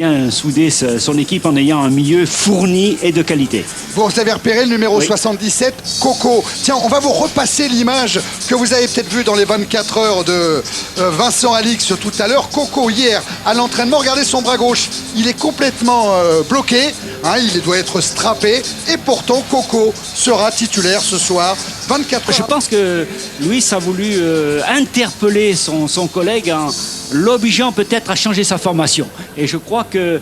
Bien souder son équipe en ayant un milieu fourni et de qualité. Vous avez repéré le numéro 77, Coco. Tiens, on va vous repasser l'image que vous avez peut-être vue dans les 24 heures de Vincent Alix tout à l'heure. Coco, hier, à l'entraînement, regardez son bras gauche. Il est complètement bloqué. Hein, il doit être strappé. Et pourtant, Coco sera titulaire ce soir. 24 heures. Je pense que Luis a voulu interpeller son collègue en l'obligeant peut-être à changer sa formation. Et je crois que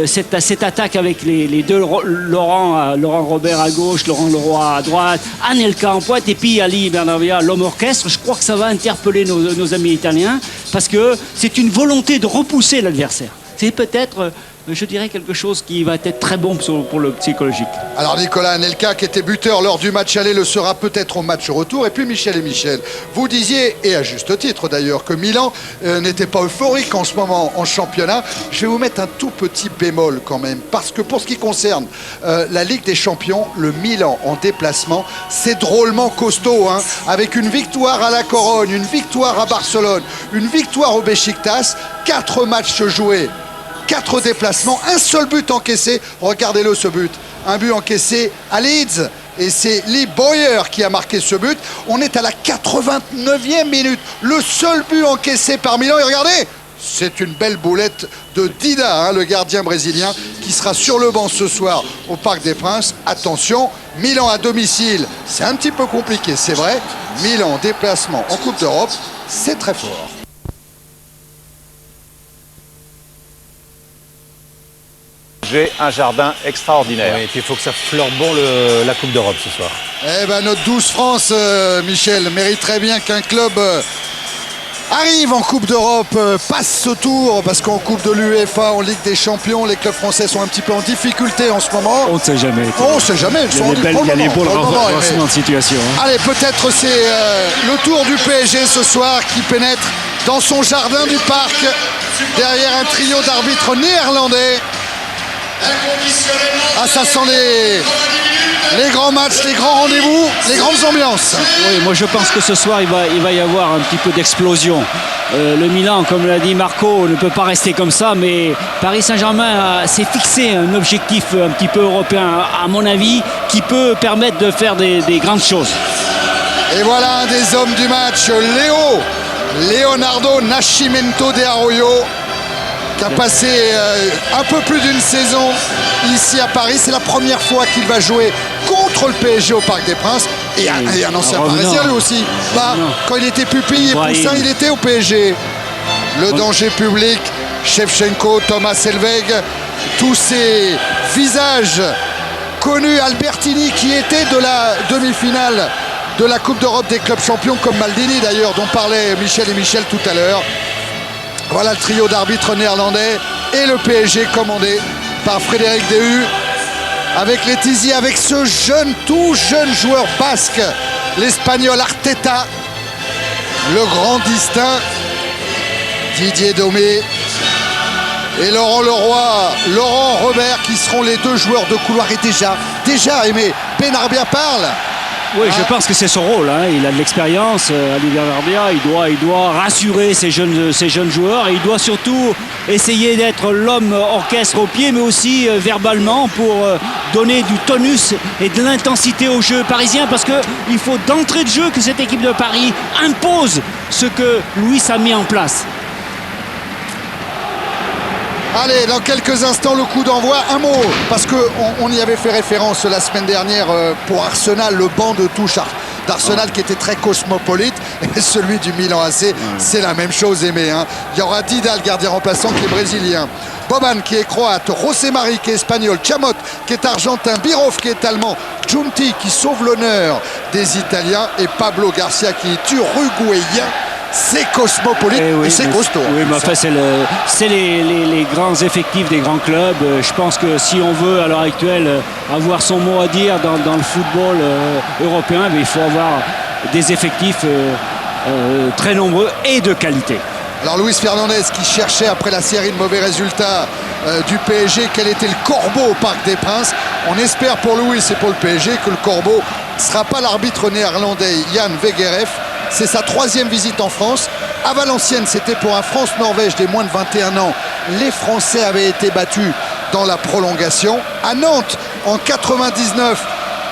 cette attaque avec les deux, Laurent Robert à gauche, Laurent Leroy à droite, Anelka en pointe et puis Ali Bernabéa, l'homme orchestre, je crois que ça va interpeller nos amis italiens parce que c'est une volonté de repousser l'adversaire. C'est peut-être, je dirais, quelque chose qui va être très bon pour le psychologique. Alors Nicolas Anelka, qui était buteur lors du match aller, le sera peut-être au match retour. Et puis Michel et Michel, vous disiez, et à juste titre d'ailleurs, que Milan n'était pas euphorique en ce moment en championnat. Je vais vous mettre un tout petit bémol quand même, parce que pour ce qui concerne la Ligue des Champions, le Milan en déplacement, c'est drôlement costaud, hein, avec une victoire à la Corogne, une victoire à Barcelone, une victoire au Beşiktaş, 4 matchs joués. 4 déplacements, un seul but encaissé. Regardez-le ce but. Un but encaissé à Leeds. Et c'est Lee Boyer qui a marqué ce but. On est à la 89e minute. Le seul but encaissé par Milan. Et regardez, c'est une belle boulette de Dida, hein, le gardien brésilien, qui sera sur le banc ce soir au Parc des Princes. Attention, Milan à domicile, c'est un petit peu compliqué, c'est vrai. Milan en déplacement en Coupe d'Europe, c'est très fort. J'ai un jardin extraordinaire. Oui, et puis il faut que ça fleure bon la Coupe d'Europe ce soir. Eh ben notre douce France, Michel, mériterait bien qu'un club arrive en Coupe d'Europe, passe ce tour, parce qu'en Coupe de l'UEFA, en Ligue des Champions, les clubs français sont un petit peu en difficulté en ce moment. On ne sait jamais. On ne sait jamais. Il y a les bons renversements de situation. Hein. Allez, peut-être c'est le tour du PSG ce soir qui pénètre dans son jardin du parc, derrière un trio d'arbitres néerlandais. Ah, ça sent les grands matchs, les grands rendez-vous, les grandes ambiances. Oui, moi je pense que ce soir il va y avoir un petit peu d'explosion. Le Milan, comme l'a dit Marco, ne peut pas rester comme ça, mais Paris Saint-Germain s'est fixé un objectif un petit peu européen, à mon avis, qui peut permettre de faire des grandes choses. Et voilà un des hommes du match, Leonardo Nascimento de Arroyo, qui a passé un peu plus d'une saison ici à Paris. C'est la première fois qu'il va jouer contre le PSG au Parc des Princes. Et un ancien Parisien lui aussi. Bah, quand il était pupille et poussin, il était au PSG. Le danger public, Shevchenko, Thomas Helveg, tous ces visages connus, Albertini qui était de la demi-finale de la Coupe d'Europe des clubs champions, comme Maldini d'ailleurs, dont parlaient Michel et Michel tout à l'heure. Voilà le trio d'arbitres néerlandais et le PSG commandé par Frédéric Dehu avec Letizia, avec ce tout jeune joueur basque, l'Espagnol Arteta, le grand distinct Didier Domé et Laurent Leroy, Laurent Robert qui seront les deux joueurs de couloir. Et déjà Aimé, Benarbia parle. Oui, je pense que c'est son rôle. Hein. Il a de l'expérience, Ali Bernabéa. Il doit rassurer ces jeunes joueurs. Et il doit surtout essayer d'être l'homme orchestre au pied, mais aussi verbalement pour donner du tonus et de l'intensité au jeu parisien. Parce qu'il faut d'entrée de jeu que cette équipe de Paris impose ce que Luis a mis en place. Allez, dans quelques instants, le coup d'envoi. Un mot, parce qu'on y avait fait référence la semaine dernière pour Arsenal, le banc de touche d'Arsenal qui était très cosmopolite. Et celui du Milan AC, c'est la même chose, Aimé. Hein. Il y aura Dida, le gardien remplaçant, qui est brésilien. Boban, qui est croate. Rosemary, qui est espagnol. Chamot, qui est argentin. Birov, qui est allemand. Giunti, qui sauve l'honneur des Italiens. Et Pablo Garcia, qui est uruguayen. C'est cosmopolite et c'est costaud. Oui, mais enfin, c'est les grands effectifs des grands clubs. Je pense que si on veut, à l'heure actuelle, avoir son mot à dire dans le football européen, il faut avoir des effectifs très nombreux et de qualité. Alors Luis Fernandez qui cherchait après la série de mauvais résultats du PSG quel était le corbeau au Parc des Princes. On espère pour Luis et pour le PSG que le corbeau ne sera pas l'arbitre néerlandais Jan Wegereff. C'est sa 3e visite en France. À Valenciennes, c'était pour un France-Norvège des moins de 21 ans. Les Français avaient été battus dans la prolongation. À Nantes, en 99,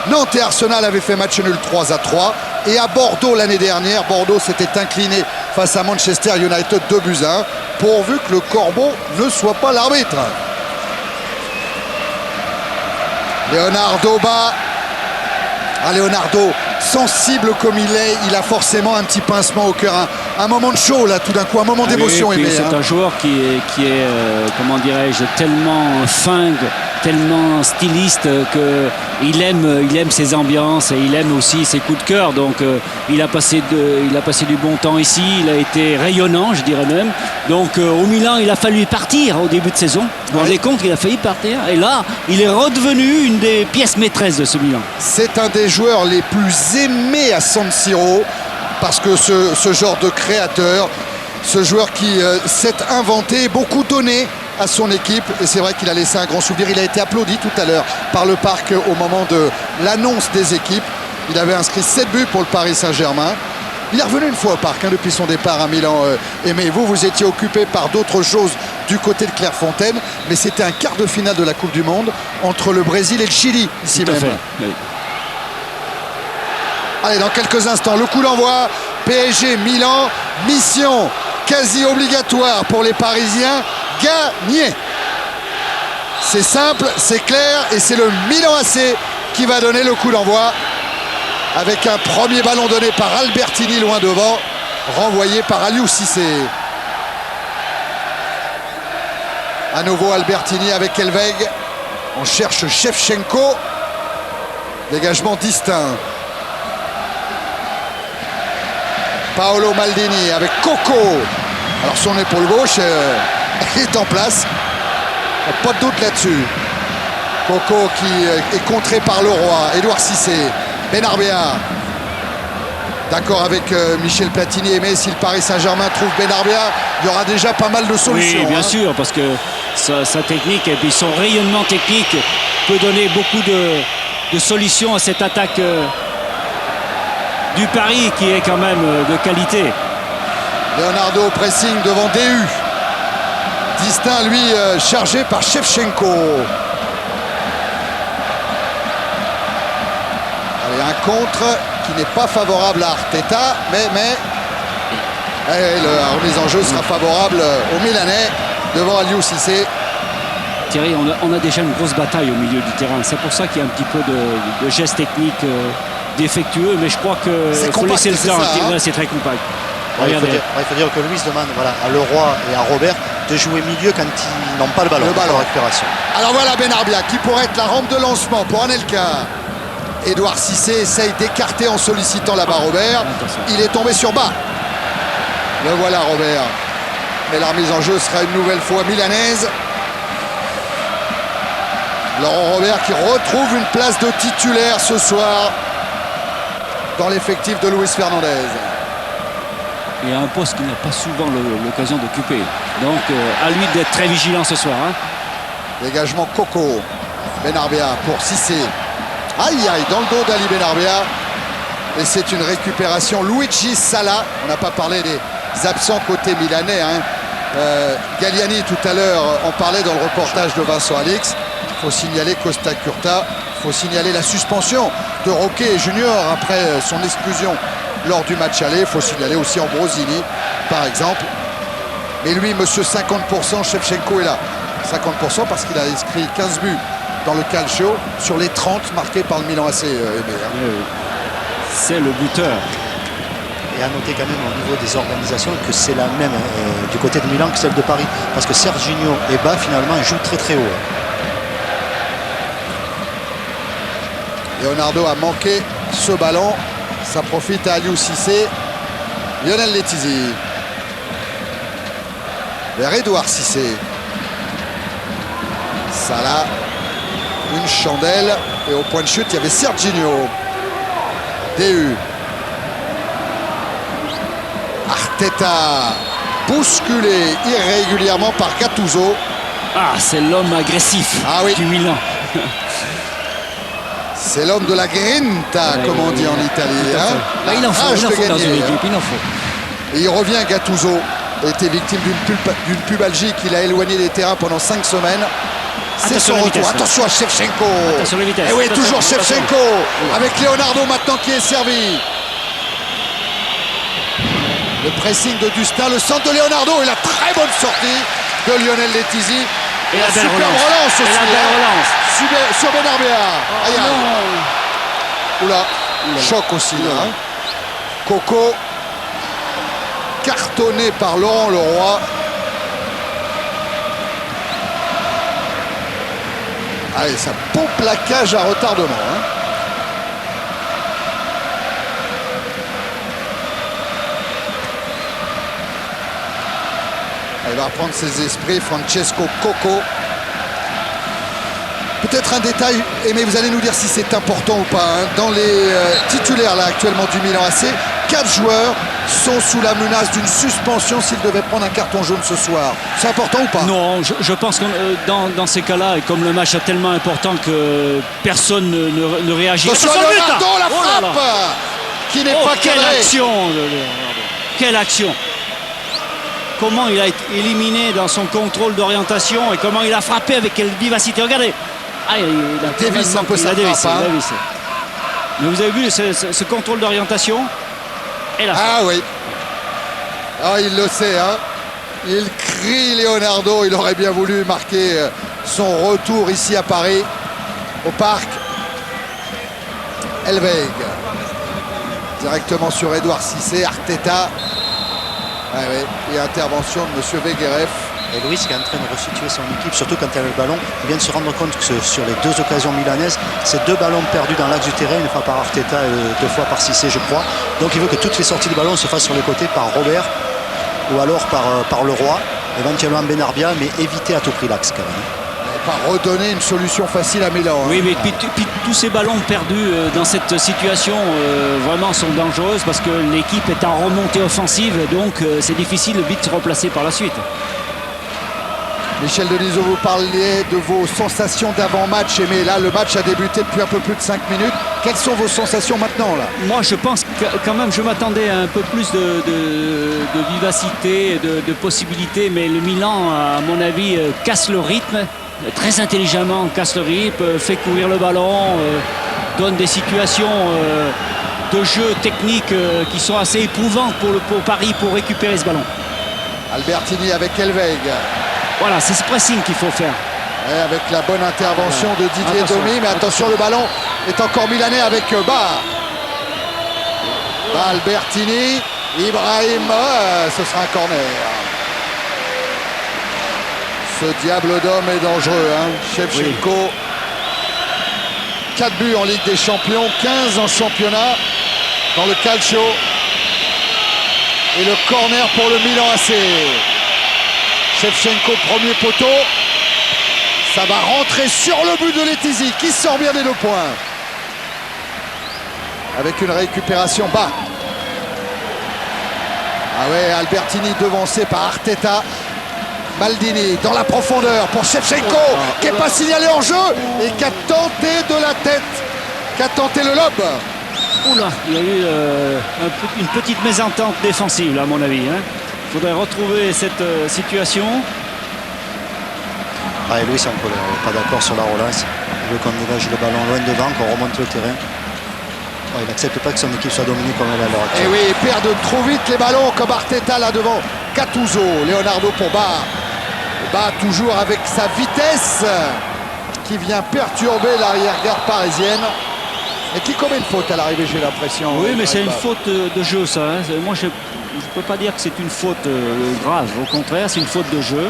Nantes et Arsenal avaient fait match nul 3-3. Et à Bordeaux l'année dernière, Bordeaux s'était incliné face à Manchester United 2-1, pourvu que le corbeau ne soit pas l'arbitre. Leonardo bas. Ah, Leonardo, sensible comme il a forcément un petit pincement au cœur. Un moment de show, là, tout d'un coup, un moment d'émotion. C'est un joueur qui est comment dirais-je, tellement fringue, tellement styliste qu'il aime ses ambiances et il aime aussi ses coups de cœur. Donc il a passé du bon temps ici, il a été rayonnant, je dirais même. Donc au Milan, il a fallu partir au début de saison. Vous vous rendez compte qu'il a failli partir. Et là, il est redevenu une des pièces maîtresses de ce Milan. C'est un des joueurs les plus aimés à San Siro parce que ce genre de créateur, ce joueur qui s'est inventé, beaucoup donné à son équipe, et c'est vrai qu'il a laissé un grand souvenir. Il a été applaudi tout à l'heure par le parc au moment de l'annonce des équipes. Il avait inscrit 7 buts pour le Paris Saint-Germain. Il est revenu une fois au parc depuis son départ à Milan. Mais vous étiez occupé par d'autres choses du côté de Clairefontaine, mais c'était un quart de finale de la Coupe du Monde entre le Brésil et le Chili, ici tout même. à fait, oui. Allez, dans quelques instants, le coup d'envoi, PSG Milan, mission quasi obligatoire pour les Parisiens, gagner. C'est simple, c'est clair, et c'est le Milan AC qui va donner le coup d'envoi avec un premier ballon donné par Albertini loin devant, renvoyé par Aliou Cissé. À nouveau Albertini avec Elveg. On cherche Shevchenko. Dégagement distinct. Paolo Maldini avec Coco. Alors son épaule gauche est en place. Pas de doute là-dessus. Coco qui est contré par Leroy. Édouard Cissé. Benarbia. D'accord avec Michel Platini. Mais si le Paris Saint-Germain trouve Benarbia, il y aura déjà pas mal de solutions. Oui, bien sûr, parce que sa technique et puis son rayonnement technique peut donner beaucoup de solutions à cette attaque du Paris qui est quand même de qualité. Leonardo au pressing devant DU. Distinct, lui, chargé par Shevchenko. Allez, un contre qui n'est pas favorable à Arteta, mais la remise en jeu sera favorable aux Milanais devant Aliou Cissé. Thierry, on a déjà une grosse bataille au milieu du terrain. C'est pour ça qu'il y a un petit peu de gestes techniques défectueux, mais je crois qu'il faut laisser le temps. C'est très compact. Il faut dire que Luis demande à Leroy et à Robert de jouer milieu quand ils n'ont pas le ballon pour la récupération. Alors voilà Benarbia qui pourrait être la rampe de lancement pour Anelka. Édouard Cissé essaye d'écarter en sollicitant là-bas Robert. Il est tombé sur bas. Le voilà Robert. Mais la remise en jeu sera une nouvelle fois milanaise. Laurent Robert qui retrouve une place de titulaire ce soir dans l'effectif de Luis Fernandez. Il y a un poste qu'il n'a pas souvent l'occasion d'occuper. Donc à lui d'être très vigilant ce soir. Dégagement Coco. Benarbia pour Cissé. Aïe aïe, dans le dos d'Ali Benarbia. Et c'est une récupération. Luigi Sala. On n'a pas parlé des absents côté milanais. Galliani tout à l'heure en parlait dans le reportage de Vincent Alix. Il faut signaler Costa Curta. Il faut signaler la suspension de Roquet Junior après son exclusion lors du match aller. Il faut signaler aussi Ambrosini par exemple. Mais lui, monsieur 50%, Shevchenko est là. 50% parce qu'il a inscrit 15 buts dans le Calcio sur les 30 marqués par le Milan AC. C'est le buteur. Et à noter quand même au niveau des organisations que c'est la même du côté de Milan que celle de Paris. Parce que Serginho et Bas finalement jouent très très haut. Leonardo a manqué ce ballon. Ça profite à Aliou Cissé. Lionel Letizy. Vers Édouard Cissé. Salah. Une chandelle. Et au point de chute, il y avait Serginho. DU. Arteta. Bousculé irrégulièrement par Gattuso. Ah, c'est l'homme agressif du Milan. C'est l'homme de la grinta, comme on dit en Italie. Il en faut dans une équipe, il en faut. Et il revient, Gattuso. Il était victime d'une pubalgie qui l'a éloigné des terrains pendant 5 semaines. C'est son retour. Vitesse, attention à Shevchenko. Attention les vitesses. Et oui, Attention, toujours attention. Shevchenko. Avec Leonardo maintenant qui est servi. Le pressing de Dustin, le centre de Leonardo et la très bonne sortie de Lionel Letizy. Et la belle superbe relance aussi. Et la belle relance. Sur Benarbia. Aïe, aïe. Non. Oula, choc aussi là. Hein. Coco cartonné par Laurent Leroy. Allez, ça pompe la cage à retardement. Hein. Il va reprendre ses esprits, Francesco Coco. Peut-être un détail, mais vous allez nous dire si c'est important ou pas. Hein. Dans les titulaires là actuellement du Milan AC, 4 joueurs sont sous la menace d'une suspension s'ils devaient prendre un carton jaune ce soir. C'est important ou pas? Non, je pense que dans ces cas-là, et comme le match est tellement important que personne ne réagit. Attention à Leonardo, la frappe qui n'est pas quelle cadrée. action de Leonardo. Quelle action! Comment il a été éliminé dans son contrôle d'orientation et comment il a frappé avec quelle vivacité. Regardez! Ah, il a dévisse un peu sa dévissé, frappe, hein. Mais vous avez vu ce contrôle d'orientation et la frappe. Ah oui. Ah, il le sait, hein. Il crie Leonardo. Il aurait bien voulu marquer son retour ici à Paris, au parc Elveg. Directement sur Edouard Cissé, Arteta. Ah oui. Et intervention de M. Veguereff. Et Luis qui est en train de resituer son équipe, surtout quand il a le ballon. Il vient de se rendre compte que sur les 2 occasions milanaises, c'est 2 ballons perdus dans l'axe du terrain, une fois par Arteta et 2 fois par Cissé, je crois. Donc il veut que toutes les sorties de ballon se fassent sur les côtés par Robert ou alors par Leroy, éventuellement Benarbia, mais éviter à tout prix l'axe quand même. Pas redonner une solution facile à Milan. Hein. Oui, mais puis tous ces ballons perdus dans cette situation vraiment sont dangereuses parce que l'équipe est en remontée offensive, donc c'est difficile de vite se replacer par la suite. Michel Denisot, vous parliez de vos sensations d'avant-match, mais là, le match a débuté depuis un peu plus de 5 minutes. Quelles sont vos sensations maintenant là? Moi, je pense que quand même, je m'attendais à un peu plus de vivacité, de possibilités, mais le Milan, à mon avis, casse le rythme, très intelligemment casse le rythme, fait courir le ballon, donne des situations de jeu technique qui sont assez éprouvantes pour Paris pour récupérer ce ballon. Albertini avec Elveg. Voilà, c'est ce pressing qu'il faut faire. Et avec la bonne intervention de Didier Domi, mais attention, le ballon est encore milanais avec Ba. Albertini, Ibrahim, ce sera un corner. Ce diable d'homme est dangereux, hein. Shevchenko, oui. 4 buts en Ligue des Champions, 15 en championnat dans le calcio. Et le corner pour le Milan AC. Shevchenko, premier poteau. Ça va rentrer sur le but de Letizy qui sort bien des 2 points. Avec une récupération bas. Ah ouais, Albertini devancé par Arteta. Maldini dans la profondeur pour Shevchenko qui n'est pas signalé en jeu et qui a tenté de la tête, qui a tenté le lob. Oula, il y a eu une petite mésentente défensive là, à mon avis. Il faudrait retrouver cette situation. Ah, et Luis, on n'est pas d'accord sur la relance. Il veut qu'on dégage le ballon loin devant, qu'on remonte le terrain. Ouais, il n'accepte pas que son équipe soit dominée comme elle est à l'heure actuelle. Et oui, il perd trop vite les ballons comme Arteta là devant. Gattuso, Leonardo pour Ba. Ba toujours avec sa vitesse qui vient perturber l'arrière-garde parisienne. Et qui commet une faute à l'arrivée, j'ai l'impression. Oui, mais c'est une faute de jeu, ça. Moi, je ne peux pas dire que c'est une faute grave. Au contraire, c'est une faute de jeu.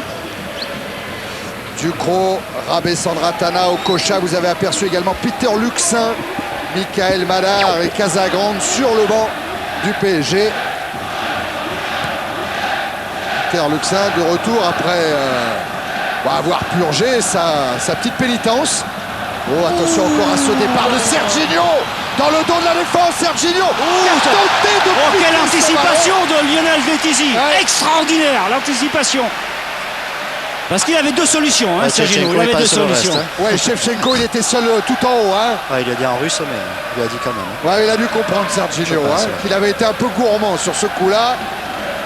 Ducrot, Rabé Sandratana, Okocha. Vous avez aperçu également Peter Luxin, Michael Madar et Casagrande sur le banc du PSG. Peter Luxin de retour après avoir purgé sa petite pénitence. Oh, attention encore à ce départ de Serginho dans le dos de la défense. Serginho qui a tenté de quelle anticipation de Lionel Letizy. Ouais. Extraordinaire l'anticipation. Parce qu'il avait 2 solutions, hein, Serginho. Il avait 2 solutions. Ouais, Shevchenko, il était seul tout en haut. Hein. Ouais, il a dit en russe, mais il a dit quand même. Ouais, il a dû comprendre Serginho qu'il avait été un peu gourmand sur ce coup-là.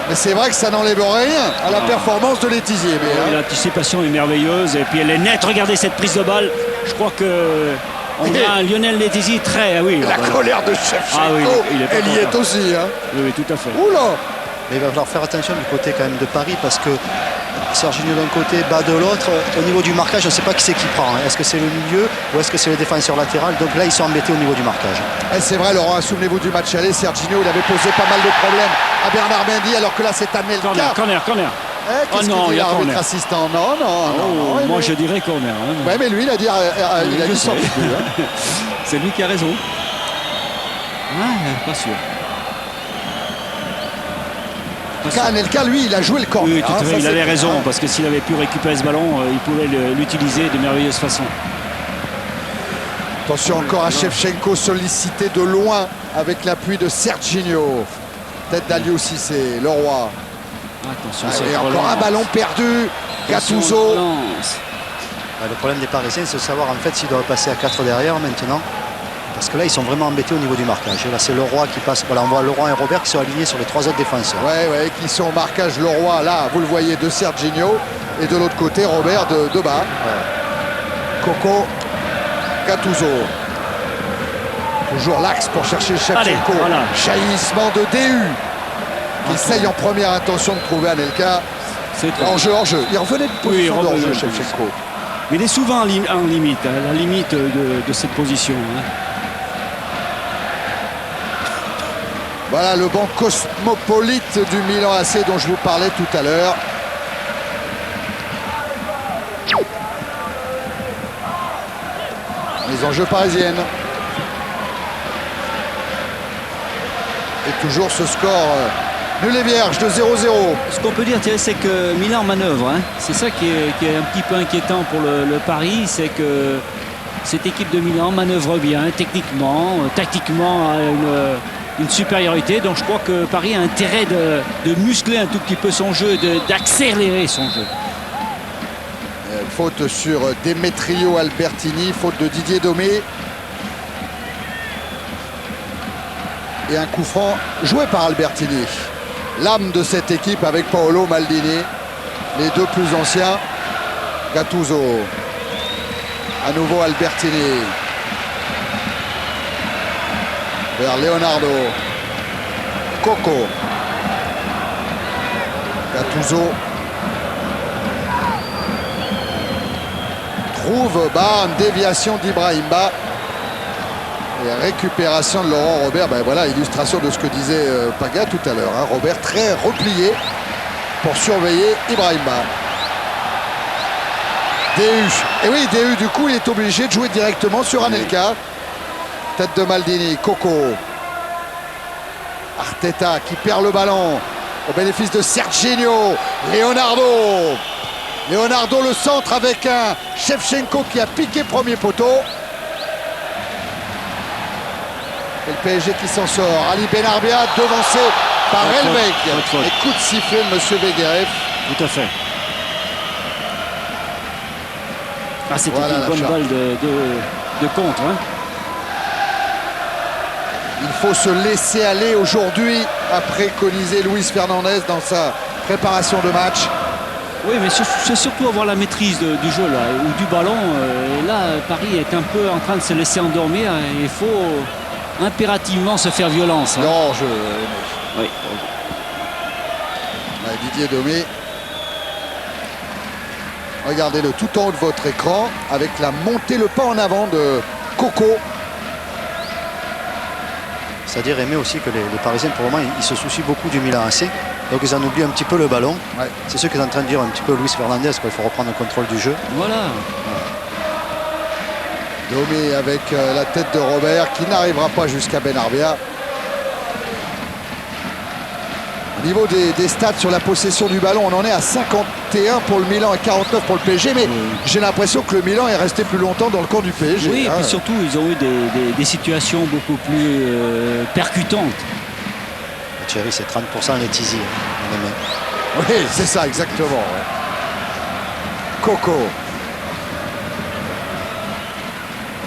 Mais c'est vrai que ça n'enlève rien à la performance de Letizier. Mais, l'anticipation est merveilleuse et puis elle est nette. Regardez cette prise de balle. Je crois que on a un Lionel Letizier très... oui, la colère de Shevchenko, elle y est aussi. Hein. Oui, tout à fait. Oula. Mais il va falloir faire attention du côté quand même de Paris parce que Serginho d'un côté, Bas de l'autre. Au niveau du marquage, on ne sait pas qui c'est qui prend. Est-ce que c'est le milieu ou est-ce que c'est le défenseur latéral? Donc là, ils sont embêtés au niveau du marquage. Et c'est vrai, Laurent, souvenez-vous du match aller. Serginho, il avait posé pas mal de problèmes à Bernard Mendy, alors que là, c'est Anelka. Corner. Qu'est-ce qu'il dit l'arbitre assistant? Non. Moi, je dirais corner. Hein. Ouais, mais lui, il a dit sans plus. Hein. C'est lui qui a raison. Pas sûr. Anelka, lui, il a joué le corner. Oui, tout à fait, il avait raison, parce que s'il avait pu récupérer ce ballon, il pouvait l'utiliser de merveilleuse façon. Attention encore à Shevchenko sollicité de loin avec l'appui de Serginho. Tête d'Aliou Cissé, le roi. Attention, et encore un ballon perdu. Gattuso. Le problème des Parisiens, c'est de savoir en fait s'ils doivent passer à 4 derrière maintenant. Parce que là, ils sont vraiment embêtés au niveau du marquage. Et là, c'est Leroy qui passe. Voilà, on voit Leroy et Robert qui sont alignés sur les 3 autres défenseurs. Ouais, qui sont au marquage. Leroy, là, vous le voyez, de Serginho. Et de l'autre côté, Robert de bas. Ouais. Coco, Gattuso. Toujours l'axe pour chercher Shevchenko. Voilà. Jaillissement de DU. Qui essaye en première intention de trouver Anelka. Hors-jeu. Il revenait de position d'hors-jeu, Shevchenko. Mais il est souvent en limite, à la limite de cette position. Hein. Voilà le banc cosmopolite du Milan AC dont je vous parlais tout à l'heure. Mise en jeu parisienne. Et toujours ce score nul et vierge de 0-0. Ce qu'on peut dire, Thierry, c'est que Milan manœuvre. Hein. C'est ça qui est un petit peu inquiétant pour le Paris, c'est que cette équipe de Milan manœuvre bien, techniquement, tactiquement, a une supériorité. Donc je crois que Paris a intérêt de muscler un tout petit peu son jeu, d'accélérer son jeu. Faute sur Demetrio Albertini, faute de Didier Domé. Et un coup franc joué par Albertini. L'âme de cette équipe avec Paolo Maldini. Les deux plus anciens. Gattuso. À nouveau Albertini. Vers Leonardo. Coco. Gattuso. Trouve une déviation d'Ibrahima. Et récupération de Laurent Robert. Voilà, illustration de ce que disait Paga tout à l'heure. Hein. Robert très replié pour surveiller Ibrahima. DU. Et oui, DU, du coup, il est obligé de jouer directement sur Anelka. Tête de Maldini. Coco. Arteta qui perd le ballon au bénéfice de Serginho. Leonardo. Leonardo le centre avec un Shevchenko qui a piqué premier poteau. Et le PSG qui s'en sort. Ali Benarbia devancé par Elbeg. Et coup de sifflet de M. Beguerev. Tout à fait. C'était une bonne balle de contre. Hein. Il faut se laisser aller aujourd'hui, a préconisé Luis Fernandez dans sa préparation de match. Oui, mais c'est surtout avoir la maîtrise du jeu là, ou du ballon. Et là, Paris est un peu en train de se laisser endormir. Et il faut impérativement se faire violence. Hein. Non, oui. Didier Domé. Regardez-le tout en haut de votre écran avec la montée, le pas en avant de Coco. C'est-à-dire aimer aussi que les Parisiens, pour le moment, ils se soucient beaucoup du Milan AC. Donc ils en oublient un petit peu le ballon. Ouais. C'est ce qu'est en train de dire un petit peu Luis Fernandez, qu'il faut reprendre le contrôle du jeu. Voilà. Domé avec la tête de Robert qui n'arrivera pas jusqu'à Benarbia. Au niveau des stats sur la possession du ballon, on en est à 51 pour le Milan et 49 pour le PSG. Mais j'ai l'impression que le Milan est resté plus longtemps dans le camp du PSG. Oui, et puis surtout, ils ont eu des situations beaucoup plus percutantes. Thierry, c'est 30% Letizier. Oui, c'est ça, exactement. Ouais. Coco.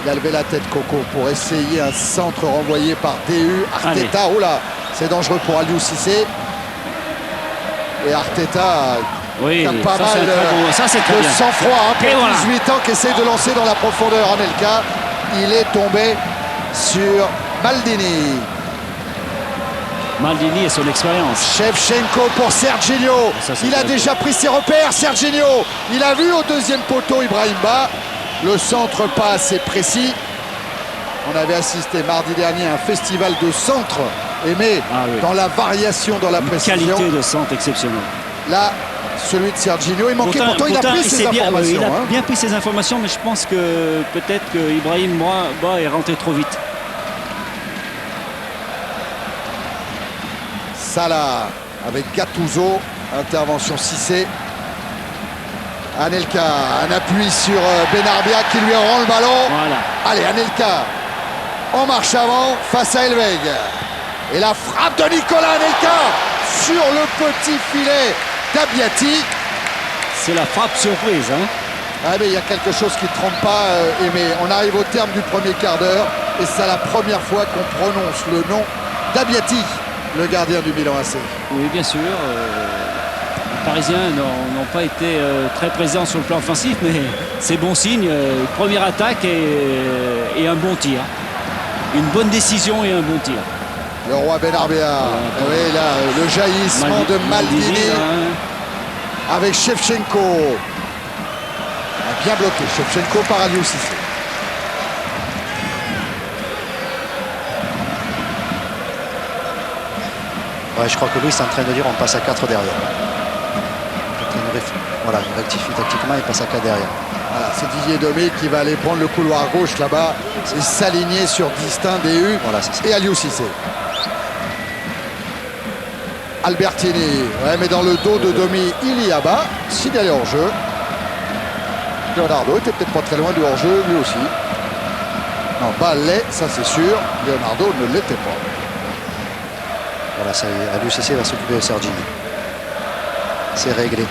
Il a levé la tête, Coco, pour essayer un centre renvoyé par DU. Arteta, oh là, c'est dangereux pour Aliou Cissé. Et Arteta Oui, qui a pas ça, mal c'est très de bien. sang-froid hein, pour Et voilà. 18 ans qui essaye de lancer dans la profondeur. Anelka, il est tombé sur Maldini. Maldini et son expérience. Shevchenko pour Serginho. Ça, c'est Il a très déjà pris ses repères, Serginho. Il a vu au deuxième poteau Ibrahimba. Le centre pas assez précis. On avait assisté mardi dernier à un festival de centres aimé dans la variation, dans la précision. Qualité de centre exceptionnelle. Là, celui de Serginho, il manquait pourtant il a pris ses informations. Il a bien pris ses informations, mais je pense que peut-être que Ibrahim Ba est rentré trop vite. Salah avec Gattuso, intervention Cissé. Anelka, un appui sur Benarbia qui lui rend le ballon. Voilà. Allez, Anelka en marche avant face à Elveg. Et la frappe de Nicolas Anelka sur le petit filet d'Abiati. C'est la frappe surprise. Hein. Ah mais il y a quelque chose qui ne trompe pas, Aimé. On arrive au terme du premier quart d'heure et c'est la première fois qu'on prononce le nom d'Abiati, le gardien du Milan AC. Oui, bien sûr. Les Parisiens n'ont pas été très présents sur le plan offensif, mais c'est bon signe. Première attaque et un bon tir. Une bonne décision et un bon tir. Le roi Benarbia. Oui, là, le jaillissement de Maldini avec Shevchenko. Bien bloqué. Shevchenko par Aliou Cissé. Ouais, je crois que lui, est en train de dire on passe à 4 derrière. Voilà, il rectifie tactiquement, il passe à 4 derrière. Voilà, c'est Didier Domé qui va aller prendre le couloir gauche là-bas et s'aligner sur Distin, DU voilà, et Aliou Cissé. Albertini, ouais, mais dans le dos de Domi, il y a bas, signalé hors jeu. Leonardo était peut-être pas très loin du hors-jeu, lui aussi. Non, pas l'est, ça c'est sûr. Leonardo ne l'était pas. Voilà, ça y est, Aliou Cissé va s'occuper de Serginho. C'est réglé.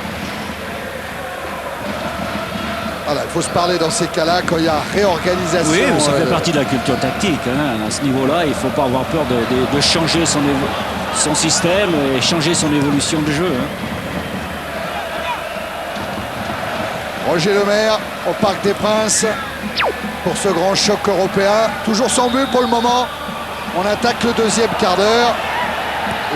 Voilà, il faut se parler dans ces cas-là quand il y a réorganisation. Oui, mais ça fait partie de la culture tactique. Hein. À ce niveau-là, il ne faut pas avoir peur de changer son système et changer son évolution de jeu. Hein. Roger Lemaire au Parc des Princes pour ce grand choc européen. Toujours sans but pour le moment. On attaque le deuxième quart d'heure.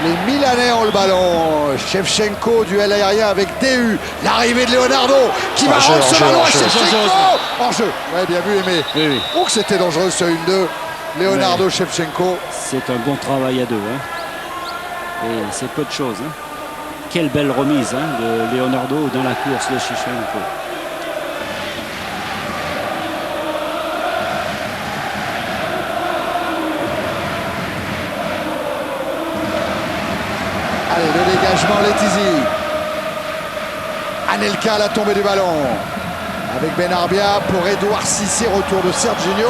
Les Milanais ont le ballon. Shevchenko, duel aérien avec DU. L'arrivée de Leonardo qui va rendre ce ballon à Shevchenko. En jeu. Ouais, bien vu, Aimé. Oui. Oh, que c'était dangereux ce 1-2. Leonardo, Shevchenko. C'est un bon travail à deux. Hein. Et c'est peu de choses. Hein. Quelle belle remise hein, de Leonardo dans la course de Shevchenko. Allez, le dégagement, Letizy. Anelka à la tombée du ballon. Avec Benarbia pour Edouard Cissé, retour de Serginho.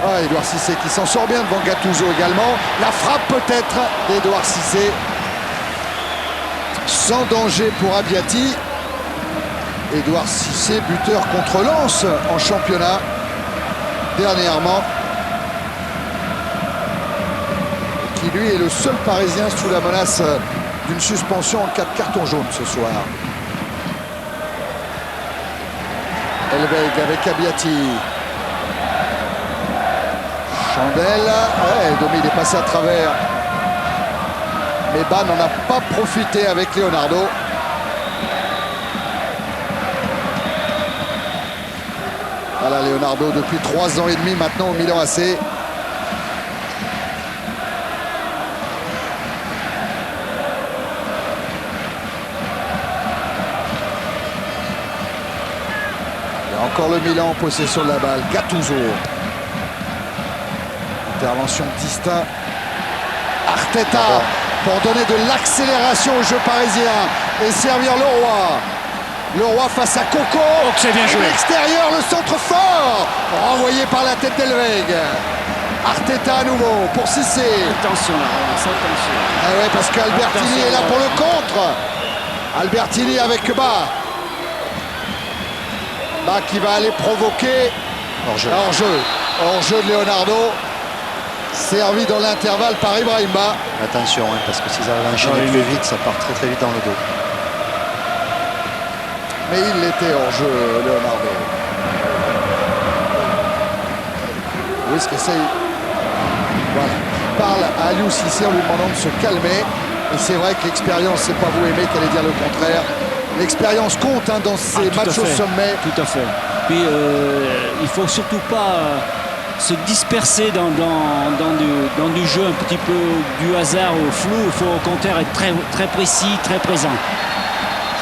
Ah, Edouard Cissé qui s'en sort bien devant Gattuso également. La frappe peut-être d'Edouard Cissé. Sans danger pour Abiati. Edouard Cissé, buteur contre Lens en championnat dernièrement. Qui lui est le seul Parisien sous la menace d'une suspension en cas de carton jaune ce soir. Elveg avec Abiati. Chandel. Ouais, Domi il est passé à travers. Mais Ba n'en a pas profité avec Leonardo. Voilà Leonardo depuis 3 ans et demi maintenant au Milan AC. Encore le Milan en possession de la balle. Gattuso. Intervention distincte. Arteta pour donner de l'accélération au jeu parisien et servir le roi. Le roi face à Coco. Oh, c'est bien joué. L'extérieur, le centre fort. Renvoyé par la tête d'Elveg. Arteta à nouveau pour Cissé. Attention là, attention. Ah ouais, parce qu'Albertini est là pour le contre. Albertini avec Ba. Ba qui va aller provoquer. Hors-jeu. Hors-jeu de Leonardo. Servi dans l'intervalle par Ibrahima. Attention, hein, parce que s'ils arrivent à enchaîner plus vite, ça part très vite dans le dos. Mais il l'était hors jeu, Leonardo. Oui, ce qu'essaye. Voilà. Parle à Aliou Cissé en lui demandant de se calmer. Et c'est vrai que l'expérience, c'est pas vous aimer qu'elle allait dire le contraire. L'expérience compte hein, dans ces matchs au sommet. Tout à fait. Puis il faut surtout pas se disperser dans du jeu un petit peu du hasard au flou. Il faut au contraire être très précis, très présent.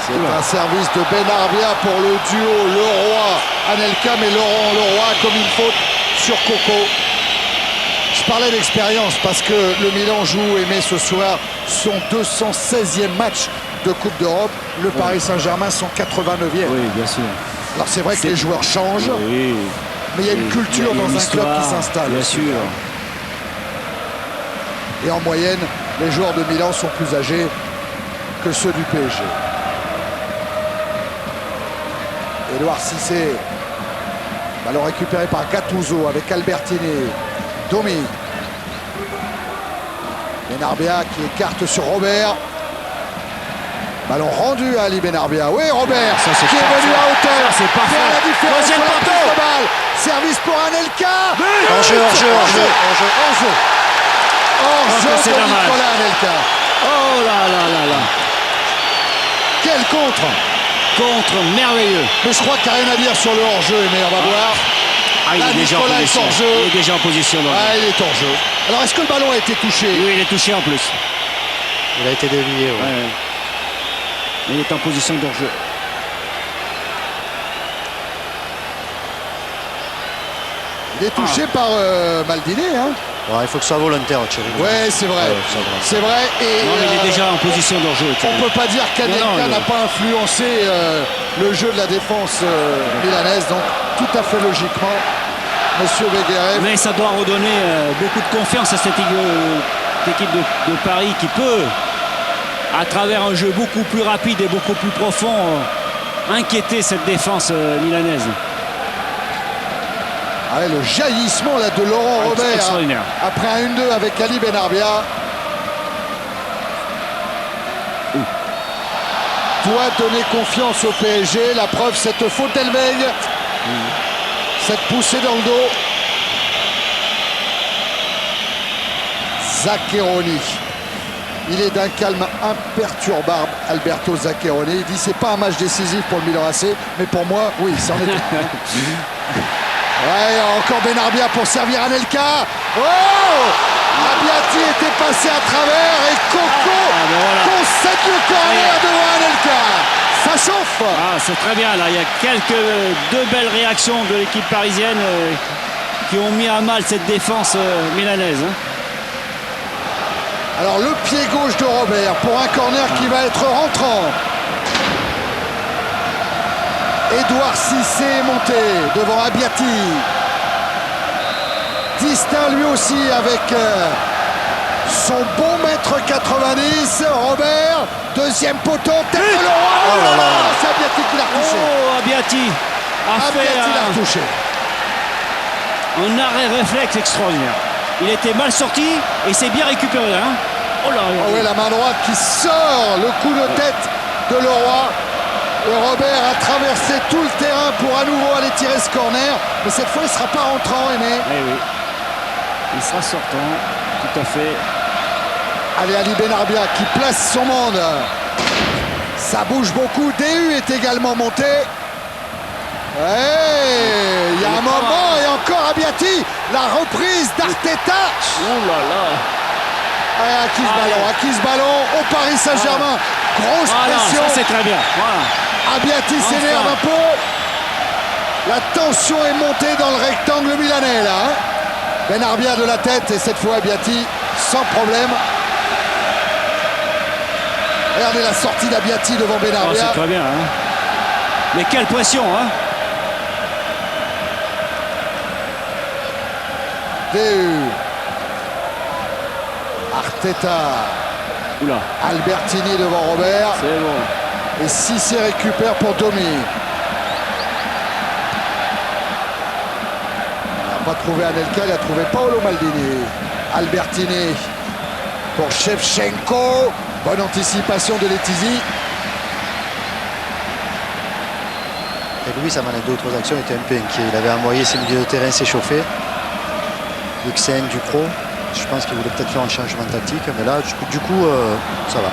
C'est un service de Benarbia pour le duo Leroy-Anelka, mais Laurent Leroy a commis une faute sur Coco. Je parlais d'expérience parce que le Milan joue et met ce soir son 216e match de Coupe d'Europe. Le Paris Saint-Germain son 89e. Oui, bien sûr. Alors c'est vrai que les joueurs changent, oui. Mais il y a une culture dans un club qui s'installe. Bien sûr. Et en moyenne, les joueurs de Milan sont plus âgés que ceux du PSG. Édouard Cissé, ballon récupéré par Gattuso avec Albertini. Domi. Benarbia qui écarte sur Robert. Ballon rendu à Ali Benarbia. Oui, Robert ça, qui est venu à hauteur. C'est parfait. Faire la différence Deuxième sur la poteau. touche de balle. Service pour Anelka. Hors-jeu. C'est de dommage. Nicolas Anelka. Oh là là là là. Quel contre. Contre merveilleux. Mais je crois qu'il n'y a rien à dire sur le hors-jeu, mais on va voir. Ah, il Là, est déjà en Nicolas est position. hors jeu. Il est déjà en position. Donc. Ah, il est hors jeu. Alors, est-ce que le ballon a été touché? Oui, il est touché en plus. Il a été dévié. Ouais. Ouais. Mais il est en position de hors-jeu. Il est touché par Maldini. Hein. Ouais, il faut que ce soit volontaire, Thierry. Ouais, c'est vrai. C'est vrai. Et, Non, mais il est déjà en position de hors-jeu. on ne peut pas dire qu'Anelka n'a pas influencé le jeu de la défense milanaise. Donc, tout à fait logiquement, Monsieur Weguerev. Mais ça doit redonner beaucoup de confiance à cette équipe de Paris qui peut, à travers un jeu beaucoup plus rapide et beaucoup plus profond, inquiéter cette défense milanaise. Ah ouais, le jaillissement là, de Laurent Robert extraordinaire. Après un 1-2 avec Ali Benarbia. Doit donner confiance au PSG. La preuve, cette faute d'Elveg. Cette poussée dans le dos. Zaccheroni. Il est d'un calme imperturbable, Alberto Zaccheroni. Il dit c'est pas un match décisif pour le Milan AC, mais pour moi, oui, c'en est un. Ouais, encore Benarbia pour servir Anelka. Oh, Abbiati était passé à travers et Coco concède le corner devant Anelka. Ça chauffe. Ah, c'est très bien là. Il y a deux belles réactions de l'équipe parisienne qui ont mis à mal cette défense milanaise. Hein. Alors le pied gauche de Robert pour un corner qui va être rentrant. Édouard Cissé est monté devant Abbiati. Distinct lui aussi avec son bon mètre 90. Robert, deuxième poteau, tête de Laurent. Oh là là, c'est Abbiati qui l'a retouché. Oh, Abbiati a Abbiati l'a retouché. Un arrêt réflexe extraordinaire. Il était mal sorti et s'est bien récupéré. Hein. Oh là, oh ouais, la main droite qui sort le coup de tête de Leroy. Et Robert a traversé tout le terrain pour à nouveau aller tirer ce corner. Mais cette fois, il ne sera pas rentrant, Aimé. Eh oui. Il sera sortant, tout à fait. Allez, Ali Benarbia qui place son monde. Ça bouge beaucoup. DU est également monté. Ouais, il y a un moment et encore Abbiati. La reprise d'Arteta. Oh là là. Allez, à qui ce ballon au Paris Saint-Germain. Grosse pression. Ça c'est très bien. Voilà. Abbiati s'énerve un peu. La tension est montée dans le rectangle milanais là. Hein. Benarbia de la tête et cette fois Abbiati sans problème. Regardez la sortie d'Abbiati devant Benarbia. Oh, c'est très bien. Hein. Mais quelle pression hein. DU. Arteta. Oula. Albertini devant Robert. C'est bon. Et Cissé récupère pour Domi. Il n'a pas trouvé Anelka, il a trouvé Paolo Maldini. Albertini pour Shevchenko. Bonne anticipation de Letizy. Et Louis, avant les deux autres actions, était un peu inquiet. Il avait envoyé ses milieux de terrain s'échauffer. Luxen, Ducrot. Je pense qu'il voulait peut-être faire un changement tactique. Mais là, du coup, ça va.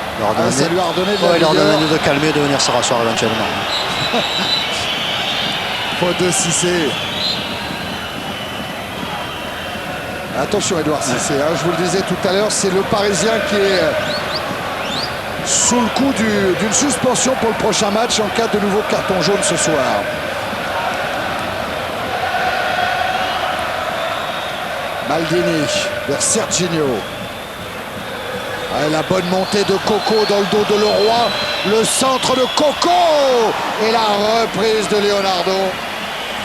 Ça lui a redonné de il leur vigueur. donne de calmer, de venir se rasseoir éventuellement. Faute de Cissé. Attention Edouard Cissé, hein, je vous le disais tout à l'heure, c'est le Parisien qui est sous le coup d'une suspension pour le prochain match en cas de nouveau carton jaune ce soir. Maldini vers Serginho. Ah, la bonne montée de Coco dans le dos de Leroy. Le centre de Coco et la reprise de Leonardo.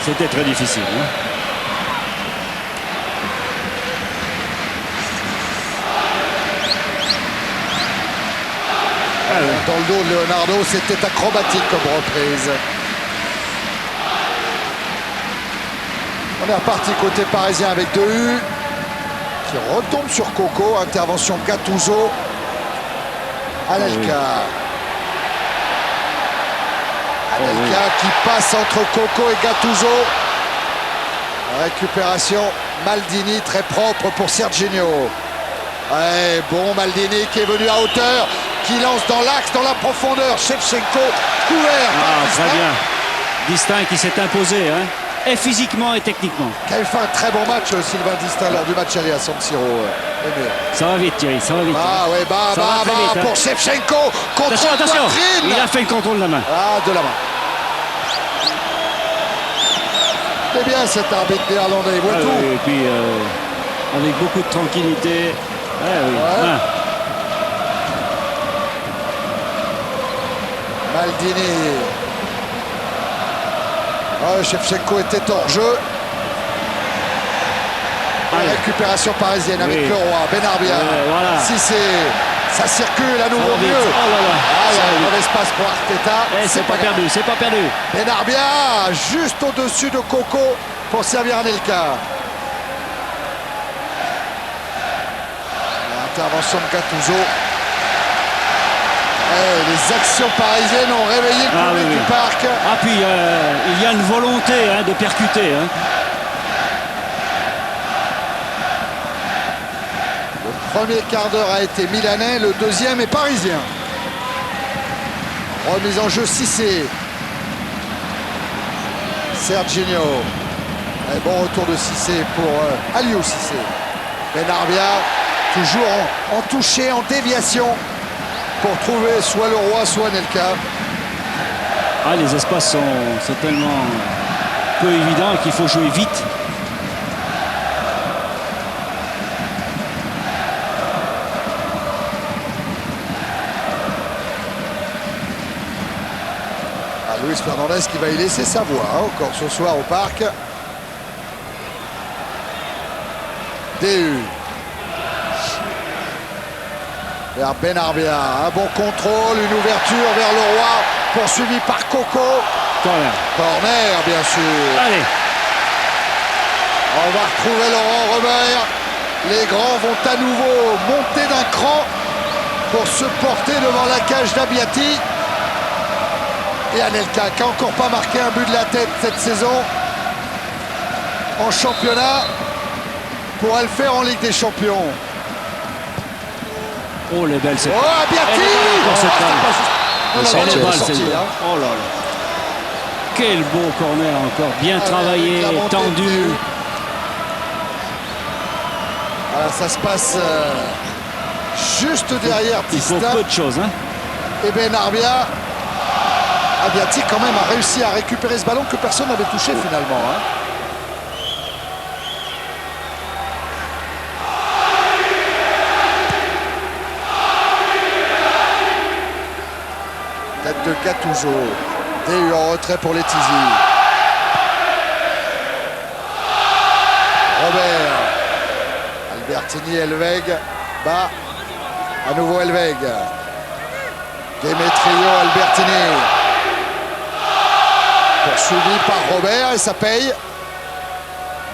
C'était très difficile. Hein. Dans le dos de Leonardo, c'était acrobatique comme reprise. On est reparti côté parisien avec Dehu qui retombe sur Coco. Intervention Gattuso. Anelka. Anelka qui passe entre Coco et Gattuso. Récupération Maldini très propre pour Serginho. Ouais, bon Maldini qui est venu à hauteur, qui lance dans l'axe, dans la profondeur. Shevchenko couvert. Très bien. Distin qui s'est imposé, hein, et physiquement et techniquement. Qui avait fait un très bon match, Sylvain Distin, lors du match aller à San Siro. Ça va vite, Thierry, ça va vite. Ah ouais, Vite, pour Shevchenko. Contre attention, poitrine. il a fait le contrôle de la main. Ah, de la main. C'est bien cet arbitre néerlandais, il voit tout. Oui, et puis avec beaucoup de tranquillité. Ouais. Maldini. Shevchenko était hors jeu. Récupération parisienne avec Leroy, Benarbia. Voilà. Cissé, ça circule à nouveau mieux. Oh là là. Il y a un mauvais espace pour Arteta. C'est pas perdu, c'est pas perdu. Benarbia, juste au-dessus de Coco pour servir Anelka. Intervention de Gattuso. Les actions parisiennes ont réveillé le public du parc. Ah puis il y a une volonté, hein, de percuter. Hein. Le premier quart d'heure a été milanais, le deuxième est parisien. Remise en jeu Cissé. Serginho. Et bon retour de Cissé pour Aliou Cissé. Benarbia, toujours en toucher, en déviation, pour trouver soit Leroy, soit Anelka. Ah, les espaces sont tellement peu évidents qu'il faut jouer vite. Luis Fernandez qui va y laisser sa voix encore ce soir au parc. Dehu. Vers Benarbia. Un bon contrôle, une ouverture vers Leroy, poursuivi par Coco. Corner, bien sûr. Allez. On va retrouver Laurent Robert. Les grands vont à nouveau monter d'un cran pour se porter devant la cage d'Abbiati. Et Anelka qui n'a encore pas marqué un but de la tête cette saison en championnat, pourrait le faire en Ligue des Champions. Oh, les belles, c'est Oh, Abbiati. Oh là là. Quel beau corner encore, bien travaillé, tendu. Voilà, ça se passe juste derrière Distin. Il faut peu de choses, hein. Et Benarbia. Abbiati quand même a réussi à récupérer ce ballon que personne n'avait touché finalement. Hein. Tête de Gattuso. Dehu en retrait pour Letizy. Robert. Albertini, Elveg. Bas. À nouveau Elveg. Demetrio, Albertini. Poursuivi par Robert et ça paye.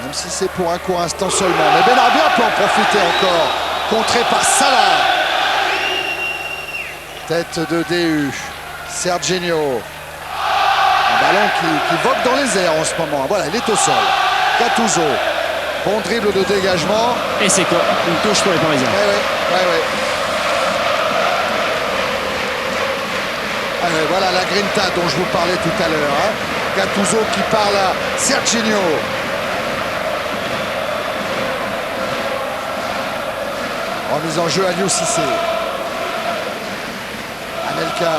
Même si c'est pour un court instant seulement. Mais Benarbia peut en profiter encore. Contré par Salah. Tête de DU. Serginho. Un ballon qui vogue dans les airs en ce moment. Voilà, il est au sol. Gattuso. Bon dribble de dégagement. Et c'est quoi? Une touche pour les Parisiens. Ouais. Allez, voilà la grinta dont je vous parlais tout à l'heure. Hein. Gattuso qui parle à Serginho. Remise en jeu à Aliou Cissé. Anelka.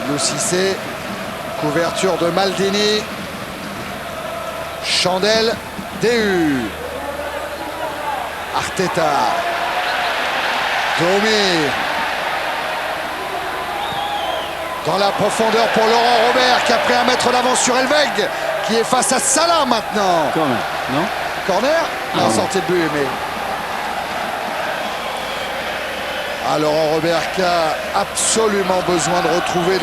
Aliou Cissé. Couverture de Maldini. Chandel. DU. Arteta. Domi. Dans la profondeur pour Laurent Robert qui a pris un mètre d'avance sur Elveg qui est face à Salah maintenant. Corner, non? Corner? Non, sortie de but, mais... Ah, Laurent Robert qui a absolument besoin de retrouver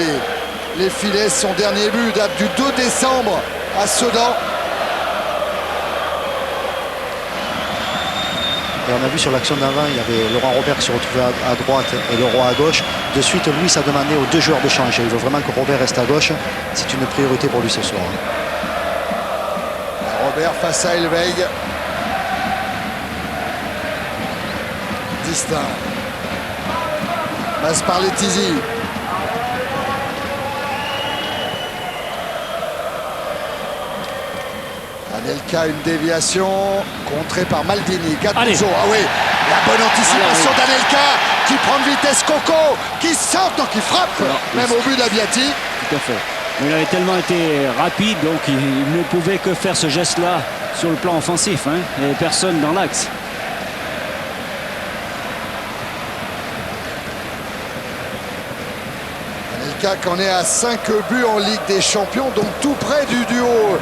les filets. Son dernier but date du 2 décembre à Sedan. Et on a vu sur l'action d'avant, il y avait Laurent Robert qui se retrouvait à droite et Leroy à gauche. De suite, Louis a demandé aux deux joueurs de changer. Il veut vraiment que Robert reste à gauche. C'est une priorité pour lui ce soir. Robert face à Elveg. Distinct. Passe par Letizy. Anelka, une déviation contrée par Maldini. Gattuso, ah oui, la bonne anticipation d'Anelka qui prend de vitesse Coco, qui sort, donc qui frappe, même au but d'Abiati. Tout à fait. Il avait tellement été rapide, donc il ne pouvait que faire ce geste-là sur le plan offensif. Hein, et personne dans l'axe. Anelka qui en est à 5 buts en Ligue des Champions, donc tout près du duo